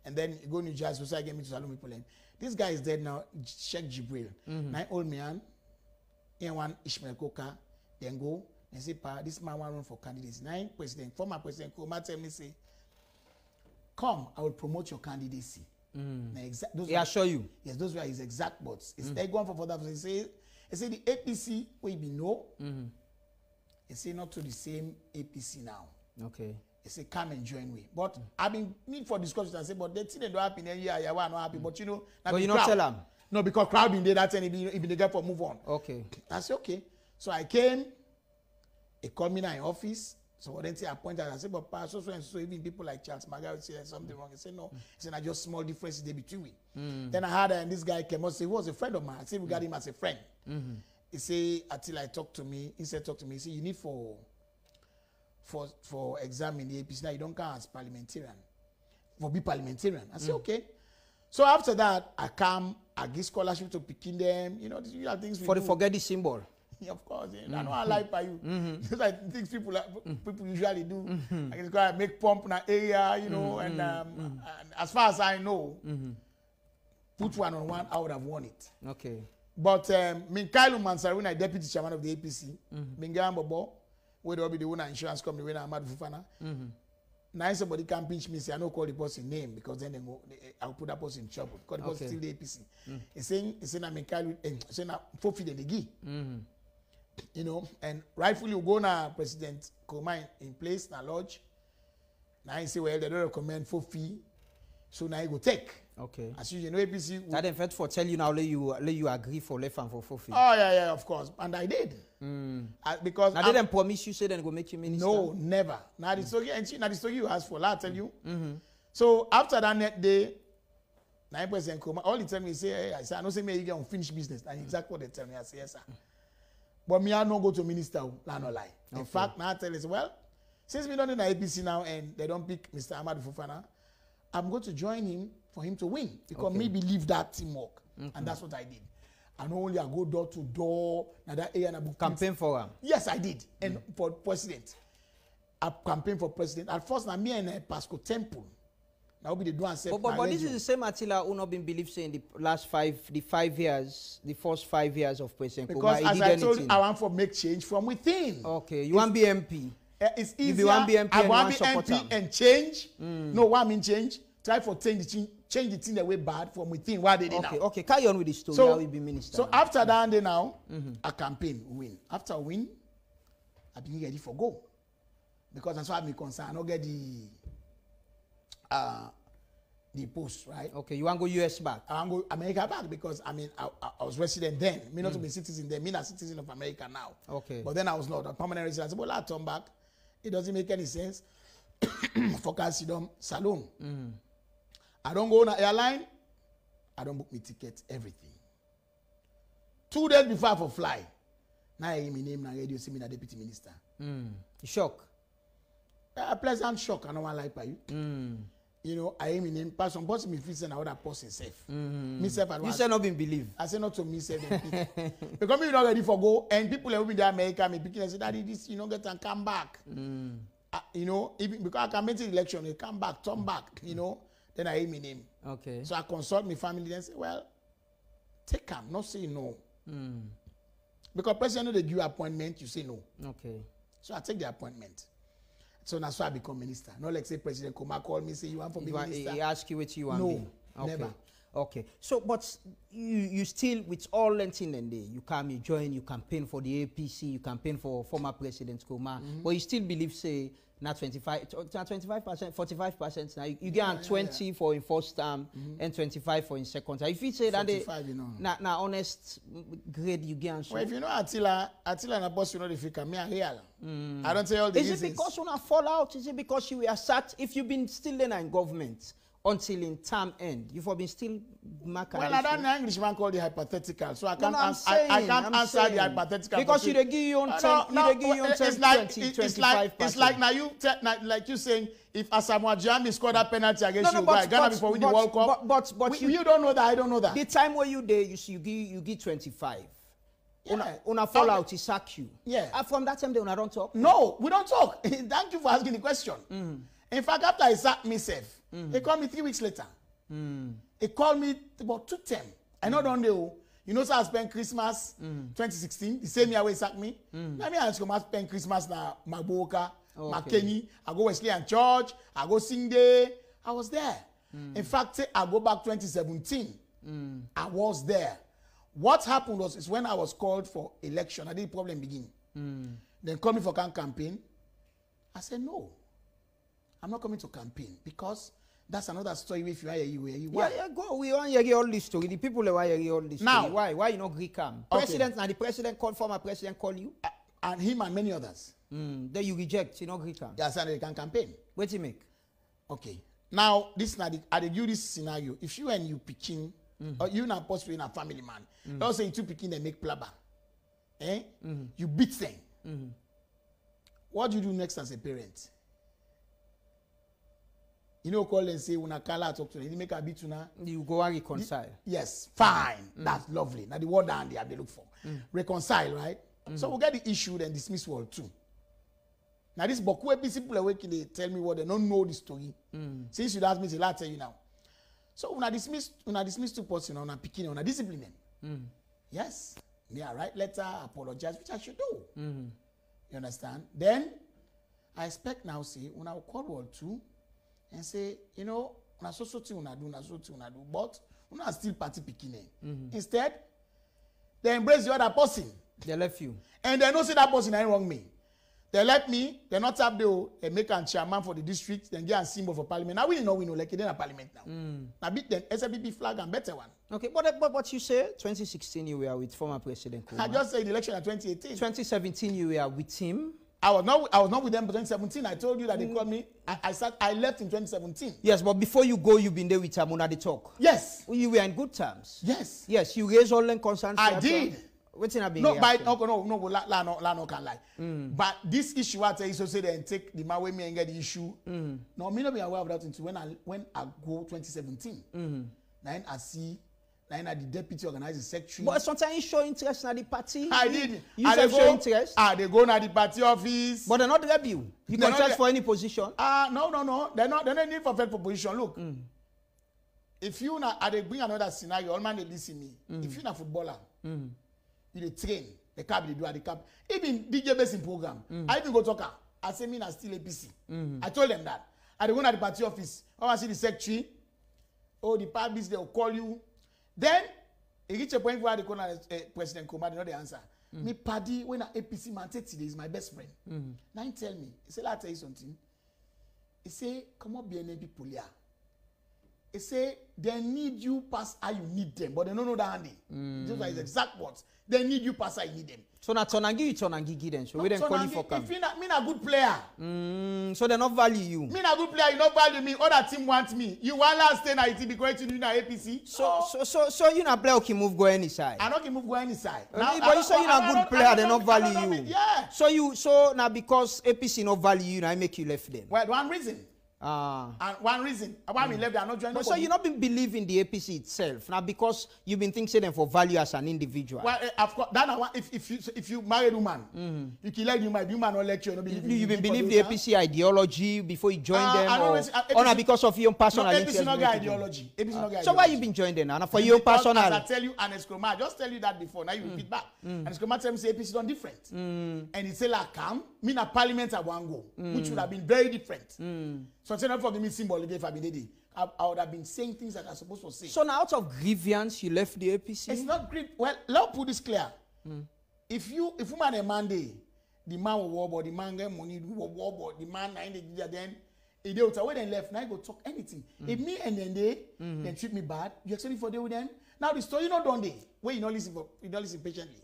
And then he go New Jersey. So I get me to Salon people in. This guy is dead now. Sheikh Jibril. Now old man. He one Ishmael Koka. Then go. And say, pa, this man want run for candidacy. Now former President Koroma tell me, say, come, I will promote your candidacy. He assure you? Yes, those were his exact words. They go on for further. He say the APC will be no. He say not to the same APC now. Okay. He say come and join me. But I been need for discussion and say, but they think they don't happy. Then yeah, I'm not happy. But you know, but you not tell them. No, because crowd been there. That time if they get for move on. Okay. I say okay. So I came. He called me now in office. So then I pointed. I said, but so even people like Charles Margaret say there's something wrong. He said no. He said I just small differences there between we. Then I had and this guy came out say he was a friend of mine. I said we got him as a friend. He said Atilla talked to me. He said talk to me. He said you need for exam in the APC now you don't count as parliamentarian. For be parliamentarian. I said okay. So after that I come. I give scholarship to picking them. You know these are things we for do. the forget the symbol. Yeah, of course, I know I like by you. Those are things people usually do. I just gotta make pump in an area, you know, and as far as I know, put one on one, I would have won it. Okay. But Kailu Mansari, when I deputy chairman of the APC, Mingan Bobo, where will be the owner insurance company, when I'm at Fufana. Now somebody can pinch me, say I don't call the person name because then I'll put that person in trouble. Because the person still the APC. He's saying I'm Kailu, saying I'm forfeited the gi. You know, and rightfully we go now President Koroma in place na lodge. Now he say well they don't recommend for fee, so now he go take. Okay. As you know APC. That in fact for tell you now let you agree for left and for fee. Oh yeah of course, and I did. Because now they didn't promise you say they go make you minister. No, never. Now the story and now the story you asked for. I tell you. So after that net day, now President Koroma all he tell me say hey, I say I know say me you get unfinished business. And exactly what they tell me I say yes sir. But me, I don't go to minister, I no lie. In fact, now I tell you, well, since we don't in the APC now and they don't pick Mr. Ahmad Fofana, I'm going to join him for him to win. Because me believe that teamwork. And that's what I did. And only I go door to door. Now that area campaign for him? Yes, I did. And for president. I campaigned for president. At first, now me and Pasco Temple. Now be the do and say. But this is the same Atilla who not been believed say in the last the first 5 years of President Koroma. Because as I told you, I want to make change from within. Okay, you want to be MP. It's easier. I want to be MP and change. No, what I mean change. Try for change the thing that way bad from within. What they did now. Okay, carry on with the story. So, how we be minister. So after that day now, I campaign win. After win, I be ready for go. Because that's why I'm concerned. I don't get the post, right? Okay, you want to go US back? I want to go America back because I was resident then. Me not to be citizen then. Me not citizen of America now. Okay. But then I was not a permanent resident. I said, well, I turn back. It doesn't make any sense. Focus on salon. I don't go on an airline. I don't book me tickets, everything. 2 days before I for fly. Now I hear my name, now radio, see me na deputy minister. Shock? A pleasant shock, I don't want to lie by you. You know, I hear my name, person me feel say another person safe. Myself, you say not been believe. I say not to myself. Because me not ready for go, and people who in America, me picking and say, Daddy, this you know get and come back. You know, even because I can make the election, they come back, turn back, you know. Then I hear my name. Okay. So I consult my family and say, well, take them, not say no. Because president they give you appointment, you say no. Okay. So I take the appointment. So that's why I become minister. Not like say President Koroma call me say you want for me minister. He ask you what you want. No, okay. never. Okay. So, but you still with all lengthin and day you come, you join, you campaign for the APC, you campaign for former President Koroma, but you still believe say not 25%, 45%. Now you get 20 for in first term and 25 for in second term. If you say that they, you know. na honest grade you get. Well, if you know Atilla na boss, you know the figure. Me a real. I don't say all the reasons. Is it because you not fall out? Is it because you were sat? If you've been still in government, until in term end. You've been still marking. Well, I don't know Englishman called it hypothetical, so I can't, I can't answer the hypothetical. Because you give you on 25%. It's like now like you saying, if Asamoah Gyan scored that penalty against Uruguay, Ghana before winning the World Cup. But you don't know that, I don't know that. The time where you there, you give 25. Yeah. Una fall out, he sack you. Yeah. From that time, they una don't talk. No, we don't talk. Thank you for asking the question. In fact, after he sacked me, he called me 3 weeks later. He called me about 2 times. I know don't know. You know, so I spent Christmas 2016, the same year where he sacked me. I mean, I spend Christmas na Magboka, Makeni. I go Wesley and Church. I go sing there. I was there. In fact, I go back 2017. I was there. What happened was is when I was called for election, I did problem begin. Then call me for campaign. I said no. I'm not coming to campaign because that's another story. If you are you why? Yeah, go. We want to hear all this story. The people want to hear all this now, story. Why you not agree come? Okay. President, now the president called, former president call you? And him and many others. Then you reject, you not agree come? Yes, and they can campaign. What do you make? Okay. Now, this now I give this scenario. If you and you picking, or you not possibly in a family man, let's say you two picking they make plaba. You beat them. What do you do next as a parent? You know, call and say, when I call talk to them, you make a bit tuna. You go and reconcile. Yes, fine. That's lovely. Now the word down there they look for. Reconcile, right? So we'll get the issue and dismiss world too. Now this Bokwe people awake, they tell me what they don't know the story. Since you ask me to tell you now. So when I dismiss 2 persons on a picking on a discipline. Yes. Me I write letter, apologize, which I should do. You understand? Then I expect now say when I will call world 2 and say, you know, una so thing una do, but una still party picking. Instead, they embrace the other person. They left you. And they don't say that person ain't wrong me. They let me, they not have they make a chairman for the district, then get a symbol for parliament. Now we know like it in a parliament now. Now beat them SLPP flag and better one. Okay, but you say 2016 you were with former President Koroma. I just said the election in 2018. 2017 you were with him. I was not with them in 2017. I told you that they called me. I left in 2017. Yes, but before you go, you've been there with them on the talk. Yes. You were in good terms. Yes. Yes, you raised all the concerns. I did. What's in a big no, no, can lie. But this issue, I tell you, so say they take the man with me and get the issue. No, me not be aware of that until when I go 2017. Then I see. Then the deputy organizing secretary. But sometimes you show interest in the party. I did. You show interest. They go to the party office. But they're not rep you. You contest for any position. No. They're not need for fed for position. Look, if you na, I bring another scenario. All man they listen me. If you're a footballer, you dey train. The cab they do at the cab. Even DJ based in program. I even go talk. I say me na still APC. I told them that. I go to the party office. I want to see the secretary. Oh, the party they will call you. Then, it reach a point where they call President Koroma, they know the answer. Me paddy, when an APC man take today, is my best friend. Now he tell me, he say, I'll tell you something. He say, come up, BNB people here. He say, they need you past how you need them, but they don't know that handy. Those are his exact words. They need you past how you need them. So now Tonangi then. So we then call you for camp. If me a good player. So they not value you. Me a good player, you not value me. Other team want me. You want last stay na it because you na APC. So you na play okay move go any side. I not can move go any side. But you say you na good player, they not value you. Yeah. So now because APC not value you, now I make you left them. Well, one reason. And one reason why we left, they are not joining. But so you not been believing the APC itself now because you've been thinking them for value as an individual. Well, of course, that if you marry a woman, you can let you marry woman or lecture. You've been believing the APC ideology before you join them, or not because of your own personal interest. APC not get ideology. So why you been joining them now? For your personal. As I tell you, and Koroma, I just tell you that before. Now you repeat back. And Koroma tell me say APC done different, and he say like come, me na parliament I want go, which would have been very different. So say not forgive me symbol if I been I would have been saying things that I'm supposed to say. So now out of grievance you left the APC? It's not grief. Well, let's put this clear. If woman a Monday, the man will war board, the man get money, will war board, the man then they will tell when they left, now I go talk anything. If me and then they treat me bad, you expect me for day with them. Now the story not done day. Where you don't listen patiently.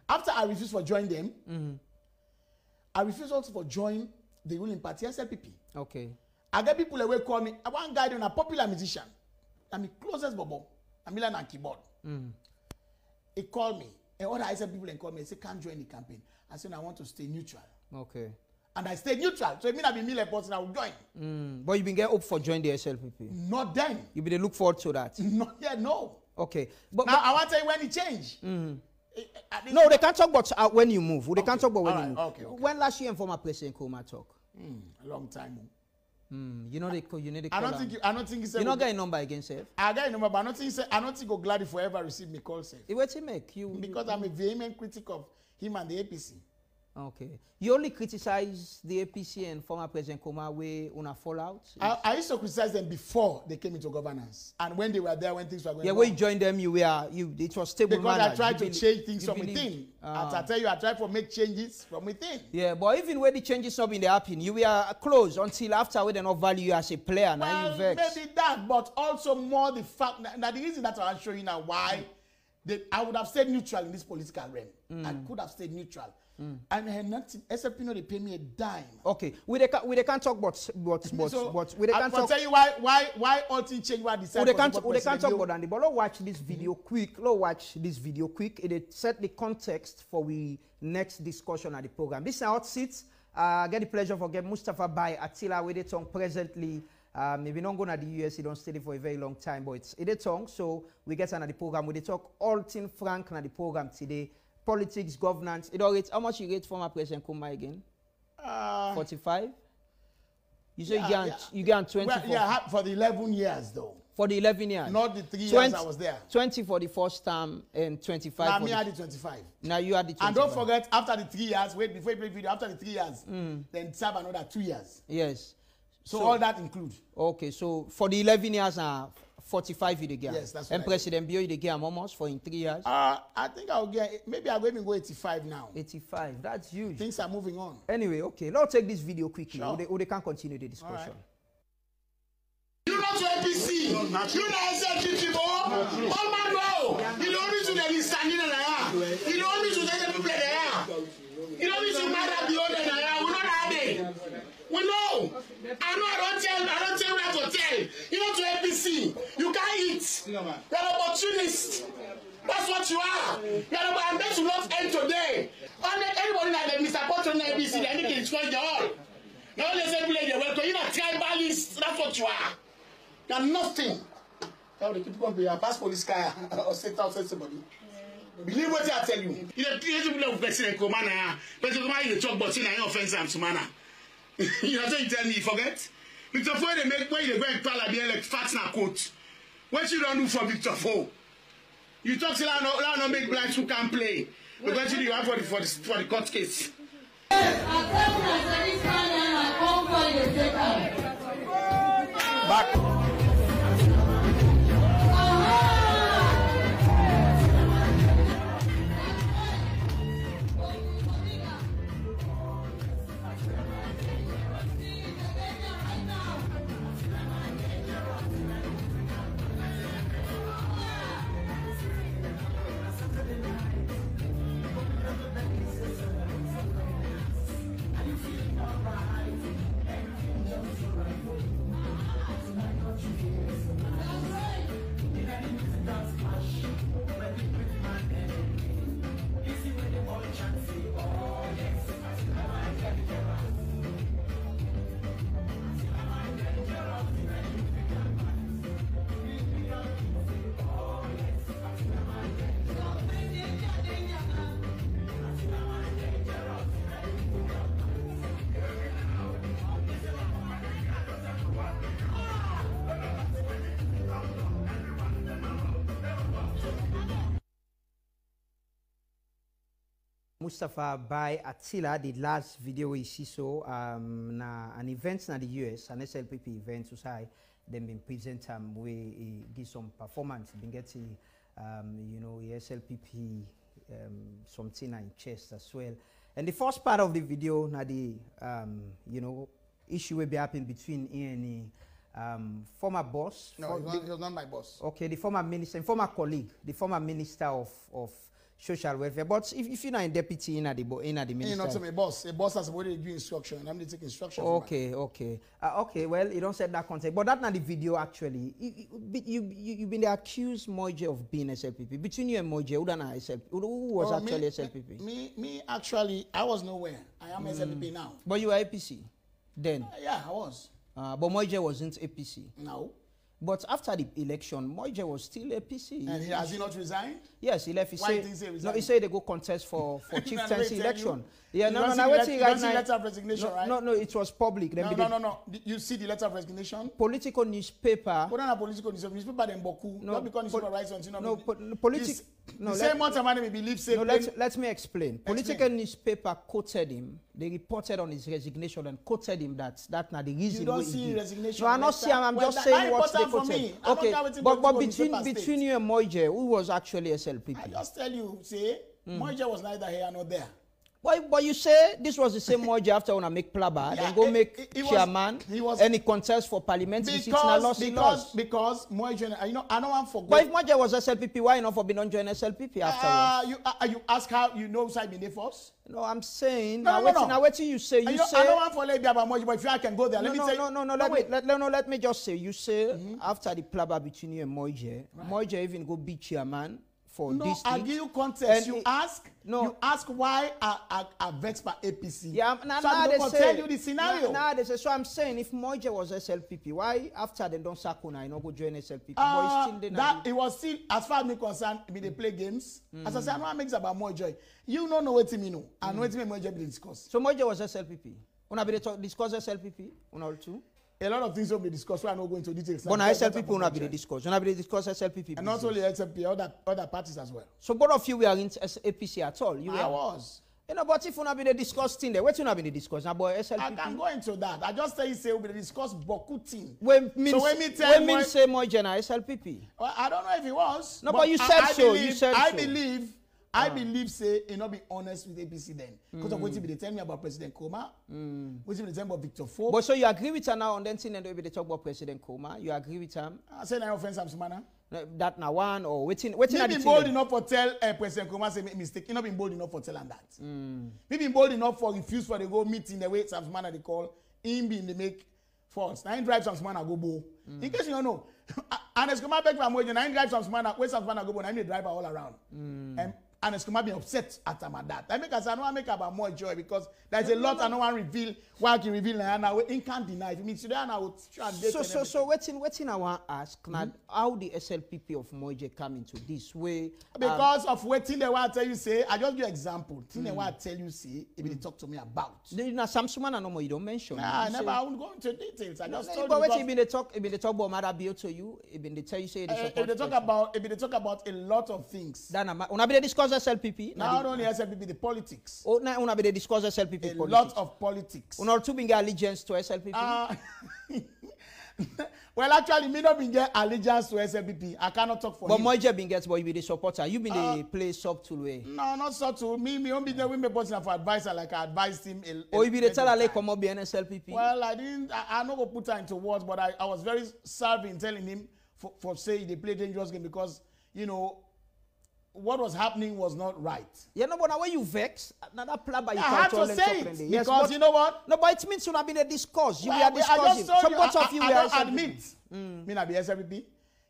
After I refuse for join them, I refuse also for join the ruling party SLPP. Okay. I get people away call me. One guy doing a popular musician. I'm the closest bobo. I'm Milan and keyboard. He called me. And all I said people and call me and say, can't join the campaign. I said, I want to stay neutral. Okay. And I stayed neutral. So it means I be Milan person, I will join. But you've been getting up for joining the SLPP? Not then. You've been look forward to that? Not yet, no. Okay. Now, I want to tell you when it changed. No, they can't talk about when you move. They can't talk about when you move. Okay. When last year and former President Koroma talk? A long time. You know you need to I don't think he said. You not get a number against him? I got a number, but I don't think go glad if forever receive me call safe. What he make you? Because I'm a vehement critic of him and the APC. Okay. You only criticize the APC and former President Koroma way on a fallout? I used to criticize them before they came into governance. And when they were there, when things were going on. Yeah, when you joined them, it was stable. Because I tried to change things from within. As I tell you, I tried to make changes from within. Yeah, but even when the changes not been happening, you were close until after we did not value you as a player. Now you vex. Maybe that, but also more the fact that the reason that I'm showing you now why I would have stayed neutral in this political realm. I could have stayed neutral. And I had nothing, except they pay me a dime. Okay, we can't talk about So, we can't talk. Tell you why all things change. Why decide? We can't talk about that. But let's watch this video quick. It set the context for we next discussion at the program. This is Hot Seats. I get the pleasure for get Mustafa by Atilla with it on presently. Maybe not going to the US, he don't stay there for a very long time, but it's a tongue. So we get on the program. We talk all things frank on the program today. Politics, governance. How much you rate former President Koroma again? 45? You say you get 20? Well, yeah, for the 11 years though. For the 11 years? Not the 3 years I was there. 20 for the first term and 25 now me had the 25. Now you had the 25. And don't forget, after the 3 years, wait, before you play video, after the 3 years, then serve another 2 years. Yes. So all that includes. Okay, so for the 11 years, 45 you get. Yes, that's right. And right. President Bio, you get almost for in 3 years. I think I'll get, maybe I'll even go 85 now. 85, that's huge. Things are moving on. Anyway, okay, let's take this video quickly. Sure. They can continue the discussion. Right. You know to APC, you know SLPP, all man know. You don't need to be standing in there. You don't need to take the people there. You don't need to matter the other there. We know that day. We know. I don't tell you what to tell. You know to APC, you can't eat. You're an opportunist. That's what you are. And that will not end today. Anybody that is supporting APC, they need to destroy the all. Now they say you're welcome. You're not tribalist. That's what you are. You're nothing. Tell the people to be a pass police car or set out somebody. Believe what I tell you. You know, people of President Koroma, President Koroma, you talk about saying offensive to manner. You know, so you tell me, you forget? Victor Foe, they make when they go and call like facts na quote. What you don't do for Victor Foe? You talk to not make blacks who can play. Because you have for the court case. Back. Mustafa by Atilla, the last video we see so na an event in the US, an SLPP event, so say them been present we give some performance, been get you know SLPP something in chest as well. And the first part of the video na the you know issue will be happening between he and former boss. No, he was not my boss. Okay, the former minister, former colleague, the former minister of social welfare. But if you're not a deputy in the ministry, You're not a boss. A boss has already give instruction, and I'm going to take instruction. Okay. Okay. Well, you don't set that context, but that's not the video actually. You've been accused, Moije, of being SLPP. Between you and Moije, who was actually SLPP? Me actually, I was nowhere. I am SLPP now. But you were APC then? Yeah, I was. But Moije wasn't APC. No. But after the election, Moije was still APC. And has he not resigned? Yes, he left. He Why didn't he say resign? no, he said they go contest for chieftaincy election. Yeah, You don't see the letter of resignation, right? No, it was public. No. You see the letter of resignation? Political newspaper. Put on a political newspaper then Boku. No, not because newspaper writes on. No, the same month a man may believe say. No, let me explain. Political newspaper quoted him. They reported on his resignation and quoted him that's not the reason. You don't see resignation. No, I'm not saying. I'm just saying what they quoted. Okay, but between you and Moije, who was actually SLPP? I just tell you, say Moije was neither here nor there. But you say this was the same Moije after when I make Plaba, then go make chairman, and he contest for parliament. Because Moije, I don't want for. But if Moije was SLPP, why not for being join SLPP afterwards? You ask how you know side been first? No, I'm saying. No. Now wait till you say. I don't want for let me about Moije, but if I can go there, let me say. No. Let me just say. You say after the Plaba between you and Moije, Moije even go be chairman. No, I give you context. You ask why I vexed by APC. Yeah, so I don't tell you the scenario. So I'm saying if Moije was SLPP, why after they don't sack Una, go join SLPP? But it was still, as far as me concerned, they play games. As I say, I know what makes about Moije. You don't know what me know. I know what me Moije be discuss. So Moije was SLPP. Una be discuss SLPP. Una all two. A lot of things will be discussed. We are not going into details. But now SLPP will not be discussed. Will not be discussed SLPP. And not only SLPP, other parties as well. So both of you were in APC at all? I was. But if you not be the discussed thing there, what you not be the discussed about SLPP? I can go into that. I just tell you say we'll be discussed Boku thing. When say Moije na SLPP? Well, I don't know if it was. No, but you said so. I believe say you not be honest with APC then because of what they tell me about President Koroma, what they tell me about Victor Fo. But so you agree with her now on that thing and they talk about President Koroma? You agree with him? I say I offense Samsumana. That now one or waiting. Me been bold enough for tell President Koroma say make mistake. You not been bold enough for tell him that. Me been bold enough for refuse for the go meeting the way Samsumana they call him being the make false. Now he drive Samsumana go bo. In case you don't know, and it's come back from where now he drive Samsumana where Samsumana go bo. Now he drive all around. And it's be upset at them at that. I don't make about more joy because there's a lot I don't want to reveal. Why I can reveal now? We can't deny. If it means today, I would try and date. So waiting. I want to ask now how the SLPP of Moije come into this way. Because of waiting, they want to tell you say. I just give you example. Thing they want to tell you say. If they talk to me about. Now Samsumana no more you don't mention. Nah, never. I won't go into details. I just told you. But what if they talk about Mother Bio to you? If they tell you say if they talk about a lot of things. Then una be discuss SLPP. Not only SLPP, the politics. Oh, now una be discuss SLPP a politics. Lot of politics. Una two being allegiance to SLPP. Well, actually, me not being get allegiance to SLPP. I cannot talk for him. But Moije being gets, but you be the supporter. You been the play subtle way. No, not subtle. Me only be the women person for advisor like I advised him. Or you be the teller like come up be an SLPP. Well, I didn't. I not go put her into words, but I was very savvy in telling him for saying they play dangerous game because what was happening was not right. Yeah, no, but now when you vex, another Plaba you I have to say it yes, because you know what? No, but it means you not been a discuss. You are discussing. I just told you, of you I don't admit. Me not be SLPP.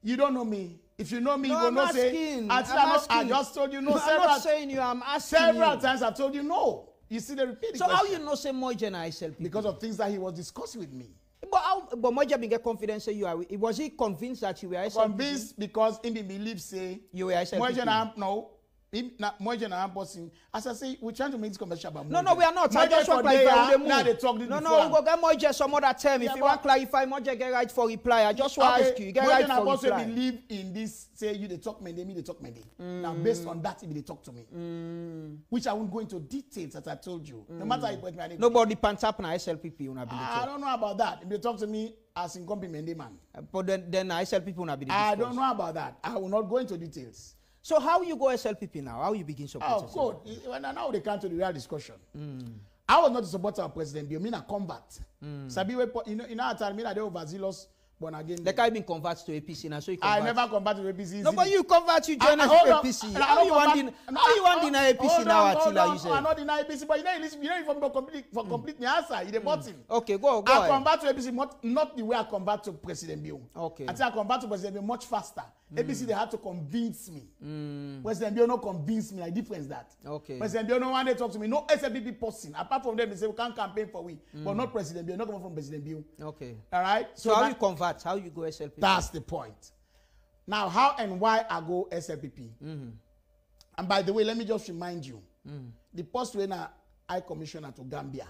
You don't know me. If you know me, you will not say. I just told you no. I'm not saying you. I'm asking several times. I've told you no. You see the repeat. So how you know say Moije na SLPP? Because of things that he was discussing with me. But Moije being get confidence say you are. Was he convinced that you were SLPP? Convinced because in the belief say you were SLPP. No. Moije na person. As I say, we're trying to make this conversation about Moije. No, we are not. I just want to clarify. Now they talk this before. No, we go get Moije some other term. If you want to clarify, Moije get right for reply. I just want to ask you. Get right for reply. Moije na person believe in this. Say you they talk me, they talk me. Now based on that, if they talk to me, which I won't go into details as I told you. No matter how you put me. Nobody pants up na SLPP. I don't know about that. If they talk to me as in compliment, man. But then SLPP will not be. I don't know about that. I will not go into details. So how you go SLPP now? How you begin supporting? Oh, good. When now they come to the real discussion. I was not a supporter of President Bill. I mean a combat. Sabi we, at time, me they overzealous Born again. Like I been convert to APC now, so you convert. I never convert to APC. No, but you convert, you join us to APC. How you want deny APC now, Atilla? You say. I'm not deny APC, but you know if I'm complete my answer, you button. Okay, go I convert to APC not the way I convert to President Bill. Okay. Until I convert to President Bill much faster. APC they had to convince me. President Bill no convince me. Like difference that. Okay. President Bill no one they talk to me. No SLPP person. Apart from them, they say we can't campaign for we, but not President Bill. Not coming from President Bill. Okay. All right. So how you convert? How you go SLPP? That's the point. Now, how and why I go SLPP? And by the way, let me just remind you, the post when I commissioner to Gambia,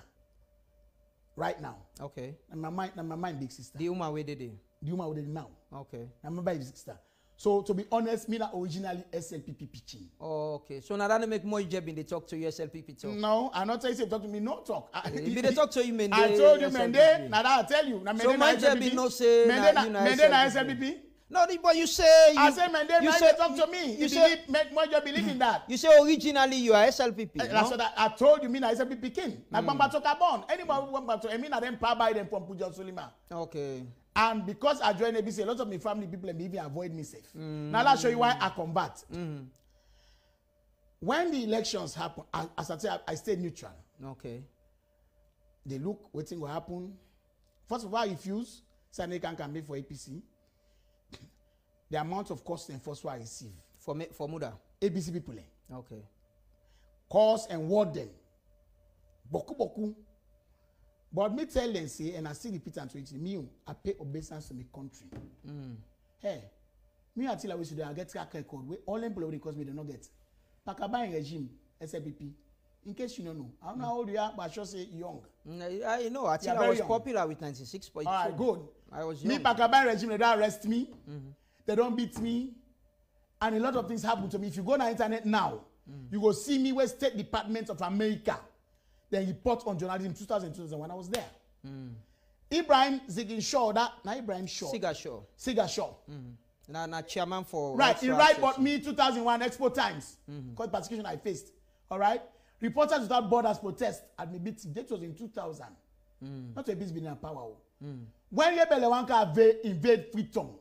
right now. Okay. And my mind, big sister. The Uma where did they? The Uma where they now. Okay. And my big sister. So to be honest, me not originally SLPP pitching. Oh, okay. So now that make more job in they talk to you SLPP talk. No, I'm not saying talk to me. No talk. If they talk to you, Mende. I told you Mende. Now that I tell you. Now so my job no say Mende na SLPP. No, but you say. I say Mende. You say talk to me. You say more you believe in that. You say originally you are SLPP. That's what I told you. Me na SLPP king. Na Bamba to Gabon. Anybody who Bamba to, I mean, na them power by them from Pujan Sulima. Okay. And because I joined ABC, a lot of my family people and even avoid me safe. Now I'll show you why I combat. When the elections happen, as I say, I stayed neutral. Okay. They look, waiting will happen. First of all, I refuse. Say can campaign for APC. The amount of cost and force I receive. For Muda? ABC people. Okay. Cost and ward them. Boku. But me tell them, say, and I still repeat and tweet me, I pay obeisance to my country. Hey, me Atilla we should I get track record. We all employees because we do not get. Pakabai regime, SLPP. In case you don't know, I don't know how old you are, but I should say young. I know, Atilla was young. Popular with 96.2. All right, good. I was young. Me Pakabai regime, they don't arrest me. They don't beat me. And a lot of things happen to me. If you go on the internet now, you go see me with State Department of America. Then report on journalism 2002 when I was there. Ibrahim Zigin Shaw, that now Ibrahim Shaw. Siga Shaw. Now chairman for right. He write about me 2001 Expo Times. Because persecution I faced. All right. Reporters Without Borders protest at me beating. That was in 2000. Not a business in power. When Rebele invade Freetown,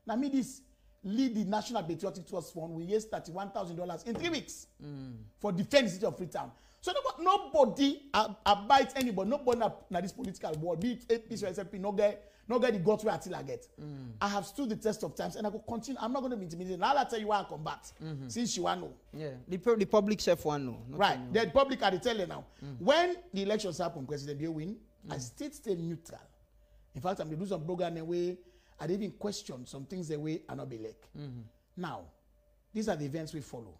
now me this lead the National Patriotic Trust Fund. We raised $31,000 in 3 weeks for defend the city of Freetown. So nobody abides anybody. Nobody na this political world, be it APC or SLP, no get the guts where Atilla get. I have stood the test of times and I will continue. I'm not going to be intimidated. Now I'll tell you why I combat. Since you want to know. Yeah, the public self want to know. Right, the public are telling now. When the elections happen, President Bill win, I still stay neutral. In fact, I'm going to do some program in a way. I didn't even question some things the way I not be like. Now, these are the events we follow.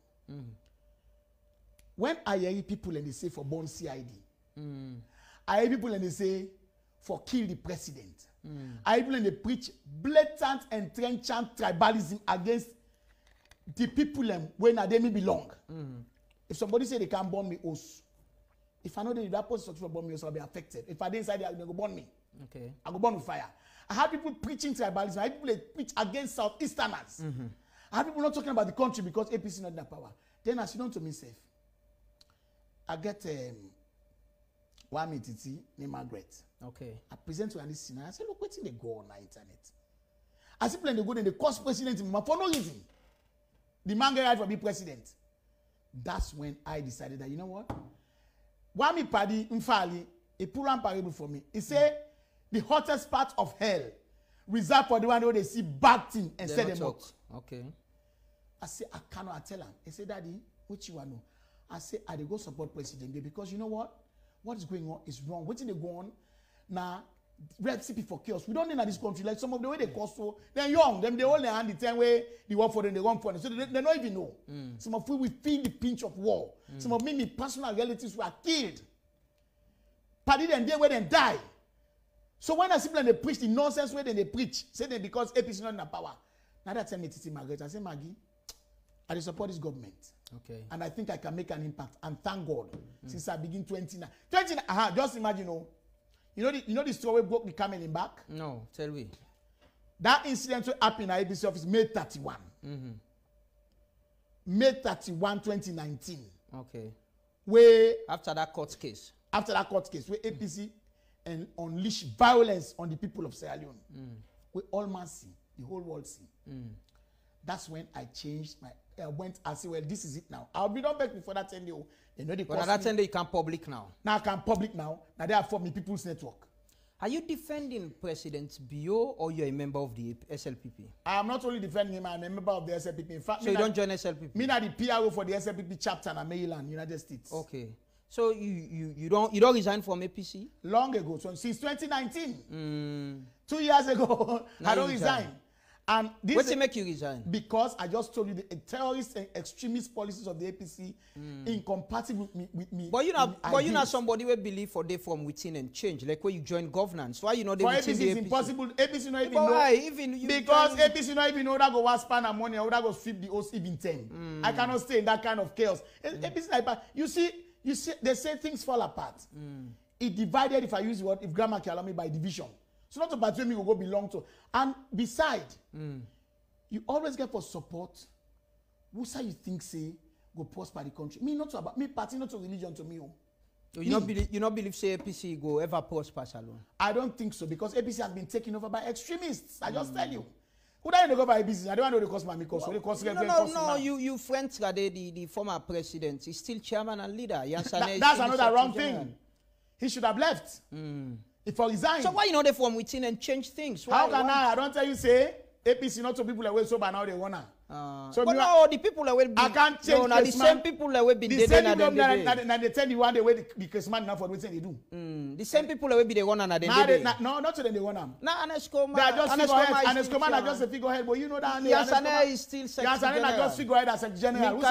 When I hear people and they say for born CID, I hear people and they say for kill the president. I hear people and they preach blatant and trenchant tribalism against the people when they may belong. If somebody say they can't burn me, if I know that person for burn me, I'll be affected. If I didn't say they go burn me. Okay. I go burn with fire. I have people preaching tribalism. I have people that preach against Southeasterners. I have people not talking about the country because APC is not in that power. Then I sit down to myself. I get one meeting named Margaret. Okay. I present to her this scene. I say, look, what's in the go on the internet? I see people they go in the cost president for no reason. The man get right for be president. That's when I decided that, you know what? One me party Mfali, a program parable for me. He say the hottest part of hell reserved for the one who they see bad thing and say them out. Okay. I say, I cannot tell him. He say, Daddy, what you want to know? I say, I go support President Bill because you know what? What is going on is wrong. What they go on now? Recipe for chaos. We don't need in this country. Like some of the way they cost so they're young. Them they hold their hand the time way they work for them, they run for them. So they don't even know. Some of we feel the pinch of war. Some of me personal relatives were killed. Party them there where they die. So when I see people they preach the nonsense way they preach, say they because APC is not in the power. Now that time me Titi Margaret, I say Maggie, I support this government. Okay. And I think I can make an impact. And thank God, since I begin 29. Just imagine, you know the story broke the camel in back? No, tell me. That incident happened at ABC office May 31. May 31, 2019. Okay. Where after that court case, where APC and unleashed violence on the people of Sierra Leone. we all must see, the whole world see. That's when I changed my. I went and said, well, this is it now. I'll be done back before that 10 days. They know the cost. But that 10 days you can public now. Now I can public now. Now they are for me People's Network. Are you defending President Bio or you're a member of the SLPP? I am not only defending him, I'm a member of the SLPP. In fact, so you don't join SLPP? Me not the PRO for the SLPP chapter in Maryland, United States. Okay. So you don't resign from APC? Long ago, so since 2019. 2 years ago, I don't resign. And this what make you resign? Because I just told you the terrorist and extremist policies of the APC incompatible with me. But you're not somebody who believe for day from within and change. Like when you join governance, why you know they for within APC the is APC? Impossible. APC not even but know. Why? Even because APC not even know that go was span and money or that go sweep the host even 10. I cannot stay in that kind of chaos. APC like you see they say things fall apart. It divided, if I use the word, if grammar can allow me, by division. So not a party me will go belong to. And beside, you always get for support. Who say you think say go prosper the country? Me not about me party, not a religion to me. You not believe say APC go ever prosper alone? I don't think so, because APC has been taken over by extremists. I just tell you. Who don't go by APC? I don't know the cost my because so no. You friends the former president is still chairman and leader. That's another wrong thing. He should have left. If I resign. So why you know they from within and change things? How can I don't tell you say APC not to people that will so by now they wanna. So but no, the people that will be. I can't change. No, the same people that will be the same people that they tell you one the way the case man now for what they do. The same people that will be the one and the no, not to them they want them. Nah, Anescoma. They are just figurehead. Anescoma are just a figurehead, but you know that. Yassane is still secretary general. Yassane just figurehead as a general.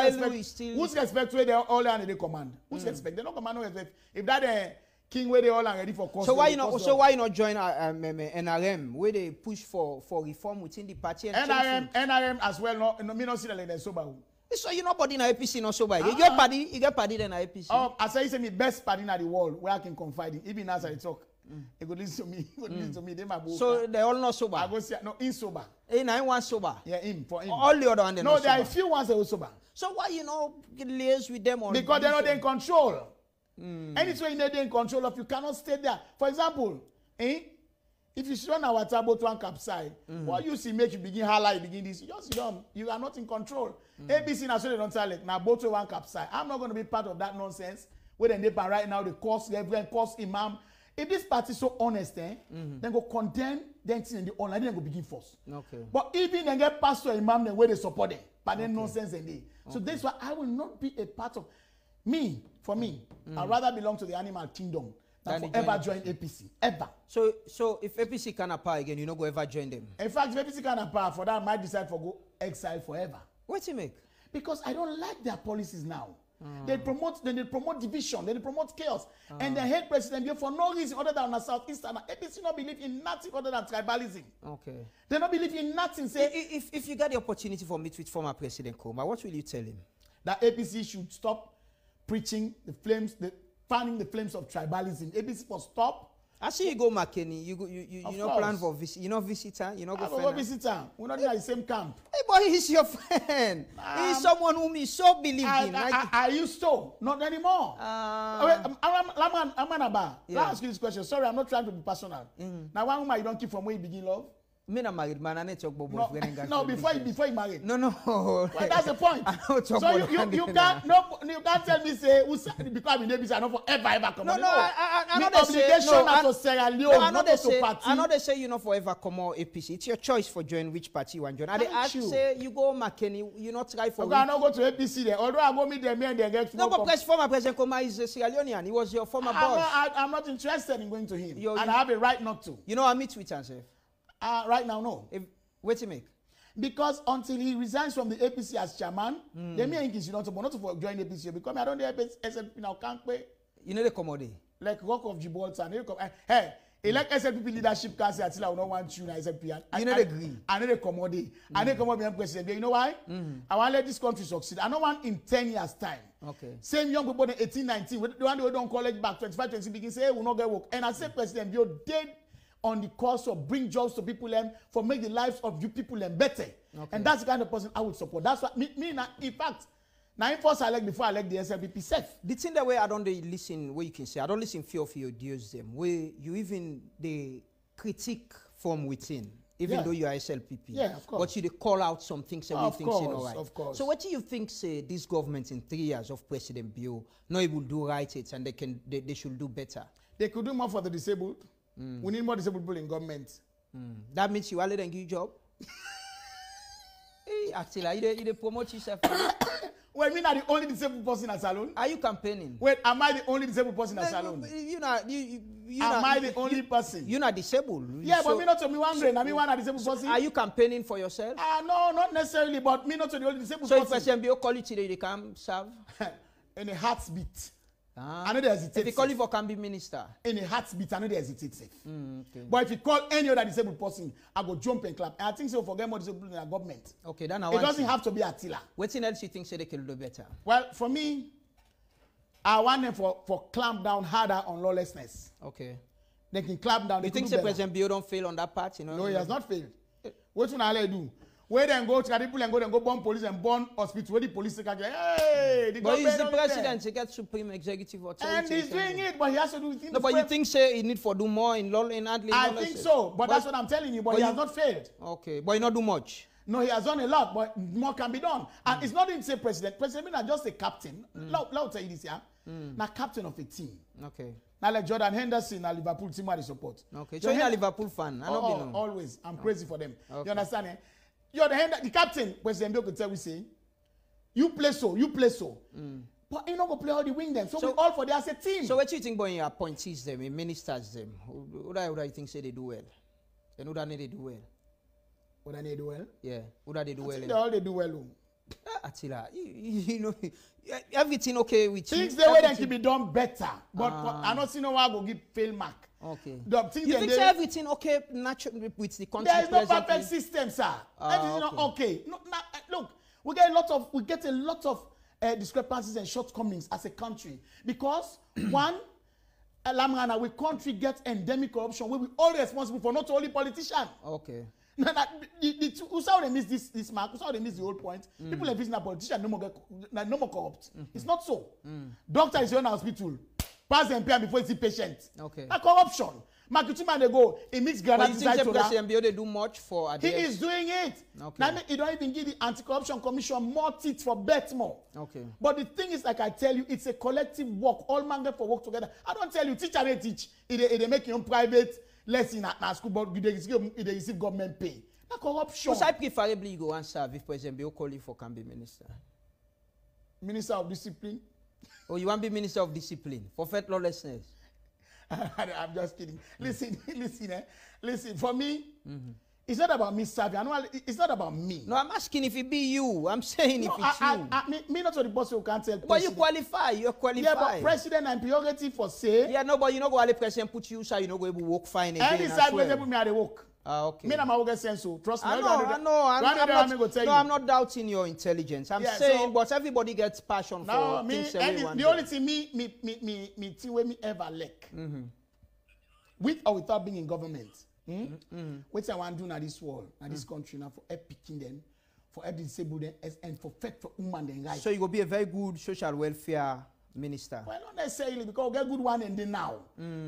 Who's expect where they all under the command? Who's expect? They don't command no expect. If that king where they all are ready for cost. So why you not join NRM where they push for reform within the party and NRM as well? No, me not see that like that sober. So you nobody in APC not sober. You get party then APC. I say me best party in the world where I can confide in. Even as I talk, he go listen to me. He go listen to me. They my so they all not sober. I go see no in sober. I want sober. Yeah, him for him. All the other one. No, there are a few ones that were sober. So why you know liaise with them on? Because they're not in control. Anything you're in control of, you cannot stay there. For example, if you run our tabo to one capside, what you see make you begin holla, you begin this, you just dumb. You are not in control. ABC now so they don't tell it. Now both to one capside. I'm not going to be part of that nonsense. Where they right now the course reverend, course imam. If this party is so honest, then go condemn them in the online, then go begin force. Okay. But even they get pastor imam, then where they support them, but then nonsense and they. So that's why I will not be a part of. For me, I'd rather belong to the animal kingdom than ever join APC. Ever. So if APC can apart again, you don't go ever join them? In fact, if APC can apart, for that, I might decide for go exile forever. What's it make? Because I don't like their policies now. They promote division, they promote chaos, and they hate President Bio for no reason other than the Southeastern. APC not believe in nothing other than tribalism. Okay. They don't believe in nothing. Say if you get the opportunity for meet with former President Koroma, what will you tell him? That APC should stop preaching fanning the flames of tribalism. APC must stop. I see you go McKinney. You not plan for visit. You not visit her. You not go visit her. We're not in the same camp. Hey, but he's your friend. He's someone whom he so believe in. I used to, not anymore. Let me ask you this question. Sorry, I'm not trying to be personal. Now, one woman you don't keep from where you begin love. Me not married man. I need to talk about boyfriend. No, before you married. No. Well, that's the point. So you can't tell me say because I'm in APC I not forever come. No, I know they say no. To Sierra Leone, I know they say. I know they say you know forever come out APC. It's your choice for join which party you want join. And they ask say you go McKinney, you not try for. Okay, I not go to APC there. Although I go meet them and they get. No, but former President Koroma is a Sierra Leonean. He was your former boss. I'm not interested in going to him, and I have a right not to. You know I meet with himself. Right now, no. What you make? Because until he resigns from the APC as chairman, they may think he's not to join the APC. Because I don't know SLP now can't pay. You know the commodity. Like Rock of Gibraltar. Hey, elect SLP leadership can say Atilla will not want you in SLP. You know the green. I know the commodity. I know the commodity president. You know why? I want to let this country succeed. I don't want in 10 years' time. Okay. Same young people in 18, 19, the one who don't college back 25, 26 begin say, hey, we'll not get work. And I say President, you're dead on the course of bring jobs to people and for make the lives of you people and better. Okay. And that's the kind of person I would support. That's what me in fact, now first I elect before I elect the SLPP self. The thing that way I don't listen where you can say I don't listen fear of your deals them where you even the critique from within. even though you are SLPP. Yeah, of course. But you dey call out some things and we think say no right. Of course. So what do you think say this government in 3 years of President Bio not able to do right it and they should do better? They could do more for the disabled. We need more disabled people in government. That means you already give job? Hey, Atilla, you dey promote yourself. Wait, me not the only disabled person in salon? Are you campaigning? Wait, am I the only disabled person in salon? Am I the only person? You're not disabled. Yeah, but me not to me one grain. I mean one disabled person. Are you campaigning for yourself? No, not necessarily, but me not to the only disabled So if person. President Bio call you today, they can serve? In a heartbeat. I know they hesitate. If he call you for can be minister? In a heartbeat, I know they hesitate safe. Okay. But if you call any other disabled person, I go jump and clap. And I think so forget more disabled in the government. Okay, then I It doesn't have to be Atilla. What else you think say they can do better? Well, for me, I want them for clamp down harder on lawlessness. Okay. They can clamp down. You think say President Bio don't fail on that part? You know? No, he has not failed. What will I do? Where then go to people and go bomb police and bomb hospital? Where the police say, hey, the but he's the government president. He gets supreme executive authority. and he's doing it, but he has to do it. No, but you think say he need for do more in law in handling? I think so, but that's what I'm telling you. But he has not failed. Okay, but he not do much. No, he has done a lot, but more can be done. And it's not even say president. President is just a captain. Let me tell you this, yeah. Now captain of a team. Okay. Now like Jordan Henderson, now Liverpool team are support. Okay. So you're a Liverpool fan. I don't know. Always. I'm crazy for them. Okay. You understand? Eh? You're the captain. President Bill could tell we say, you play so. But you not go play all the wing them. So we all for there as a team. So what do you think about your appointees them, your ministers them? Who do you think say they do well? And who do they do well? What do they do well? Yeah. Who do they do well? They all they do well. Attila, you know, everything okay with you? Things the way they can be done better. But I don't see no one go give fail mark. Okay. The things You think everything okay naturally with the country? There is no presently? perfect system, sir. Everything not okay. No, look, we get a lot of discrepancies and shortcomings as a country because one, Lamrana, we country get endemic corruption where we all responsible for not only politicians. Okay. Who saw they miss this mark? Who saw they miss the whole point? People like this, politician no more corrupt. It's not so. Doctor is your hospital. Pass them before you see patient. Okay. That corruption. Makutuma they go. He mix granite inside soda. President Bio they do much for He is doing it. Okay. Now he don't even give the anti-corruption commission more teeth for bet more. Okay. But the thing is, like I tell you, it's a collective work. All man get for work together. I don't tell you teacher they teach. They make your own private lesson at school, but they receive government pay. That corruption. So I preferably go and serve if President Bio call you for can be minister. Minister of Discipline. Oh, you want to be Minister of Discipline for fed lawlessness? I'm just kidding. Listen. For me, it's not about me serving. It's not about me. No, I'm asking if it be you. I'm saying if it's you. Me not to the boss who can't tell. But you qualify. You're qualified. Yeah, but president and prerogative for say. Yeah, no, but you know go let president put you so you know go able to work fine again. Any side where they put me at the work. Okay. Me na my work sense so trust me. I know. I'm not doubting your intelligence. I'm saying, but everybody gets passion for things. The only thing me thing where me ever lack, with or without being in government, what I want to do now this world, now this country now for help picking them, for help disabled them, and for fight for women and rights. So you will be a very good social welfare minister. Well, not necessarily because we get good one and then now.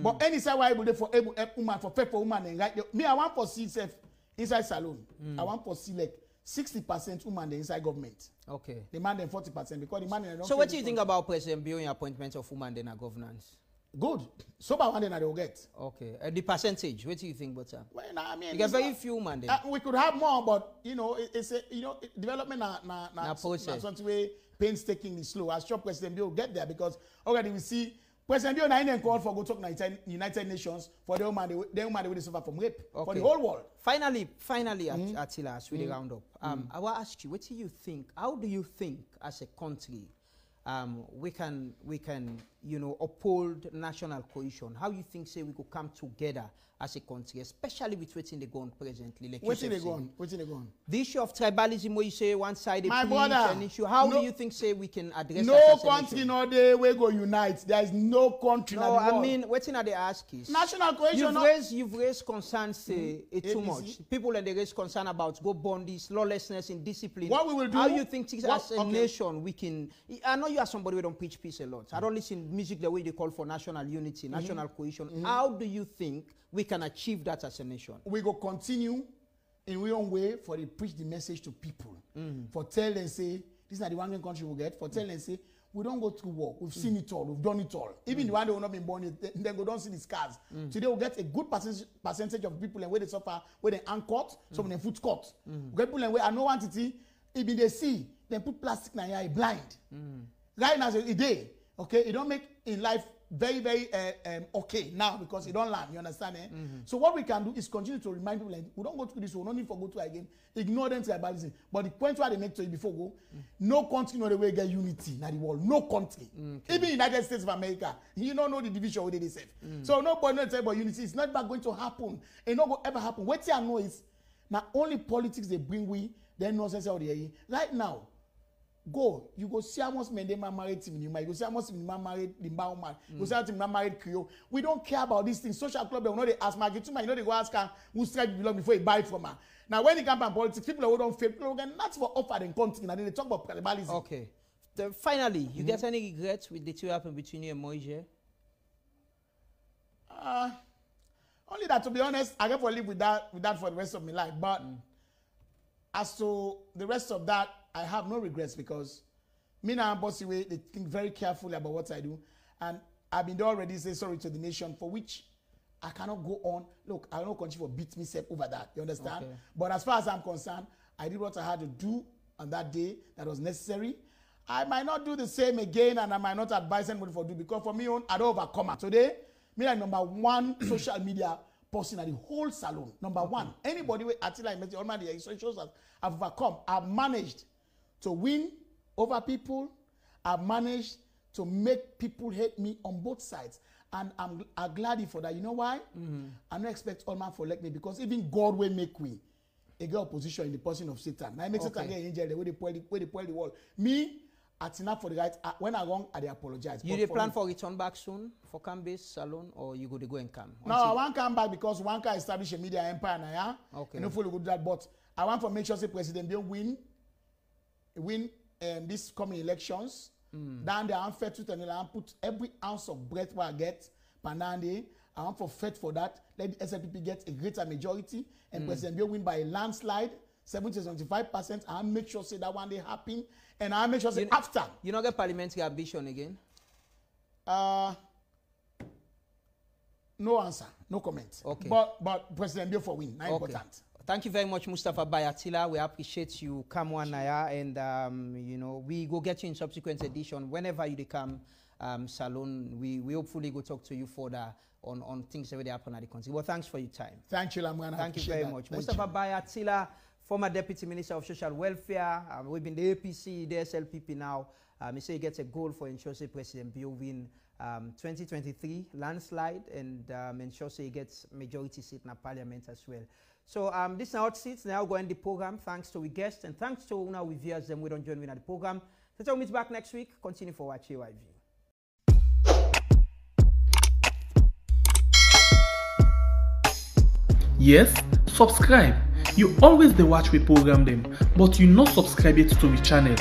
But any side why able for help woman for fight for woman and right. Me I want for see self inside salon. I want for see like 60% woman inside government. Okay. The man then 40% because the man then. So what do you think about President Bio in appointment of women in governance? Good. So about one then they will get. Okay. The percentage, what do you think about that? Well, I mean, you get very few women then. We could have more, but you know, it's a development na process. Something way painstakingly slow. As sure President Bio will get there because already we see President Bio now called for go talk United Nations for the woman they suffer from rape for the whole world. Finally, Attila, as we round up, I will ask you, what do you think? How do you think, as a country, we can uphold national cohesion? How you think say we could come together as a country, especially with what's in the gun presently? Like what's in the gun? The issue of tribalism, where you say one side my brother, an issue. How do you think say we can address no that? No country no day we go unite. There is no country. No, I mean, what's in the ask is national cohesion. You've raised concerns say it's too much. People and they raise concern about go bondis, lawlessness, indiscipline. What we will do? How you think as a nation we can? I know you are somebody who don't preach peace a lot. I don't listen to music the way they call for national unity, national cohesion. How do you think we can achieve that as a nation? We go continue in your own way for they preach the message to people. For tell them say, this is not the one country we get. For tell them say, we don't go through war. We've seen it all. We've done it all. Even the one that will not be born, then go don't see the scars. Today we'll get a good percentage of people and where they suffer, where they uncut, some of them foot cut. We get people and where I know one to even they see, then put plastic in your eye blind. Right now, a day, okay, it don't make in life very, very okay now because it don't learn, you understand? So what we can do is continue to remind people, like, we don't go through this, we don't need to go through again. Ignore them tribalism. But the point where they make to you before go, no country know the way get unity in the world. No country. Even United States of America, you don't know the division where they say. So nobody knows about unity. It's not about going to happen. It not going ever happen. What you know is now only politics they bring we, then nonsense out there. Right now, you go see how much men they married to me. You go see how much men married the Bauman. You go see how much men married Creole. We don't care about these things. Social club, they know they ask market too much. You know they go ask her who strike belong before he buy it from her. Now when it comes to politics, people who don't fail, people get not for offer and country, and then they talk about tribalism. Okay. Finally, you get any regrets with the two happened between you and Moise? Only that, to be honest, I get to live with that for the rest of my life. But as to the rest of that, I have no regrets because me and Bossy Way, they think very carefully about what I do. And I've been there already say sorry to the nation, for which I cannot go on. Look, I don't continue to beat myself over that. You understand? Okay. But as far as I'm concerned, I did what I had to do on that day that was necessary. I might not do the same again, and I might not advise anybody for do, because for me, I don't overcome it. Today, me like number one social media person at the whole salon. Number one. Anybody with Atilla, all my shows I've overcome. I've managed to win over people. I've managed to make people hate me on both sides. And I'm glad for that. You know why? I don't expect all man for like me, because even God will make we a get opposition in the person of Satan. Now I make Satan get angel the way they spoil the world. Me, I enough for the right. When I wrong, I apologize. You plan for return back soon for camp-based salon, or you go and come? No, I want to come back because one can establish a media empire now. Okay. And hopefully we do that. But I want to make sure the President Bill win these coming elections. Then they are fair to and I put every ounce of breath where I get Panande. I want for fight for that. Let the SLPP get a greater majority and President Bill win by a landslide, 70-75%. I make sure say that one day happen, and I make sure say after. You not get parliamentary ambition again? No answer, no comment. Okay. But President Bill for win, not important. Thank you very much, Mustafa Atilla. We appreciate you come one Naya, and you know, we go get you in subsequent edition. Whenever you come salon, we hopefully go talk to you further on things that really happen at the country. Well, thanks for your time. Thank you, Lamwana. Thank you very much. Mustafa Atilla, former Deputy Minister of Social Welfare. We've been the APC, the SLPP now. He say he gets a goal for ensure President Bill win 2023 landslide, and ensure he gets majority seat in the parliament as well. So this is our seats now going the program. Thanks to our guests and thanks to our viewers them we don't join in the program. So we'll meet back next week. Continue for watch AYV. Yes, subscribe. You always the watch we program them, but you not subscribe yet to the channel.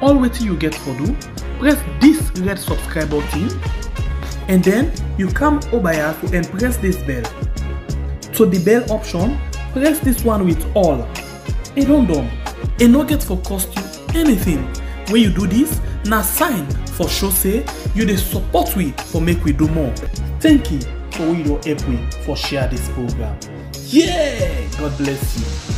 All what you get for do, press this red subscribe button, and then you come over here and press this bell. To the bell option, press this one with all. It don't done. It not get for cost you anything. When you do this, na sign for show say you the support we for make we do more. Thank you for you help me for share this program. Yeah, God bless you.